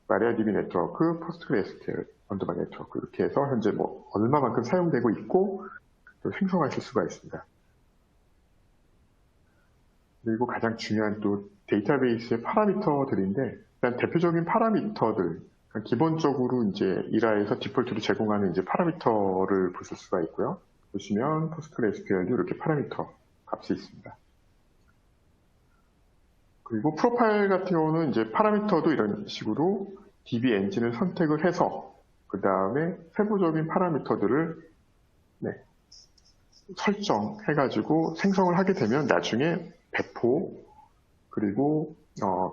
마리아DB 네트워크, 포스트그레스QL 언더바 네트워크 이렇게 해서 현재 뭐 얼마만큼 사용되고 있고 또 생성하실 수가 있습니다. 그리고 가장 중요한 또 데이터베이스의 파라미터들인데 일단 대표적인 파라미터들, 그러니까 기본적으로 이제 이라에서 디폴트로 제공하는 이제 파라미터를 보실 수가 있고요. 보시면 PostgreSQL도 이렇게 파라미터 값이 있습니다. 그리고 프로파일 같은 경우는 이제 파라미터도 이런 식으로 DB 엔진을 선택을 해서 그 다음에 세부적인 파라미터들을 설정해가지고 생성을 하게 되면 나중에 배포 그리고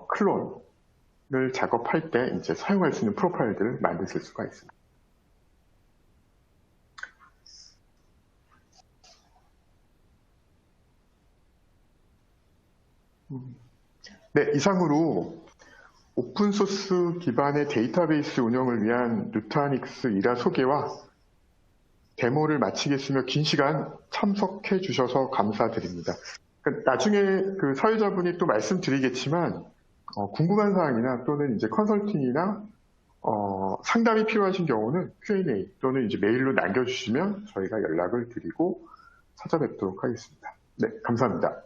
클론을 작업할 때 이제 사용할 수 있는 프로파일들을 만드실 수가 있습니다. 네, 이상으로 오픈소스 기반의 데이터베이스 운영을 위한 누타닉스 이라 소개와 데모를 마치겠으며 긴 시간 참석해 주셔서 감사드립니다. 나중에 그 사회자분이 또 말씀드리겠지만 궁금한 사항이나 또는 이제 컨설팅이나 상담이 필요하신 경우는 Q&A 또는 이제 메일로 남겨주시면 저희가 연락을 드리고 찾아뵙도록 하겠습니다. 네, 감사합니다.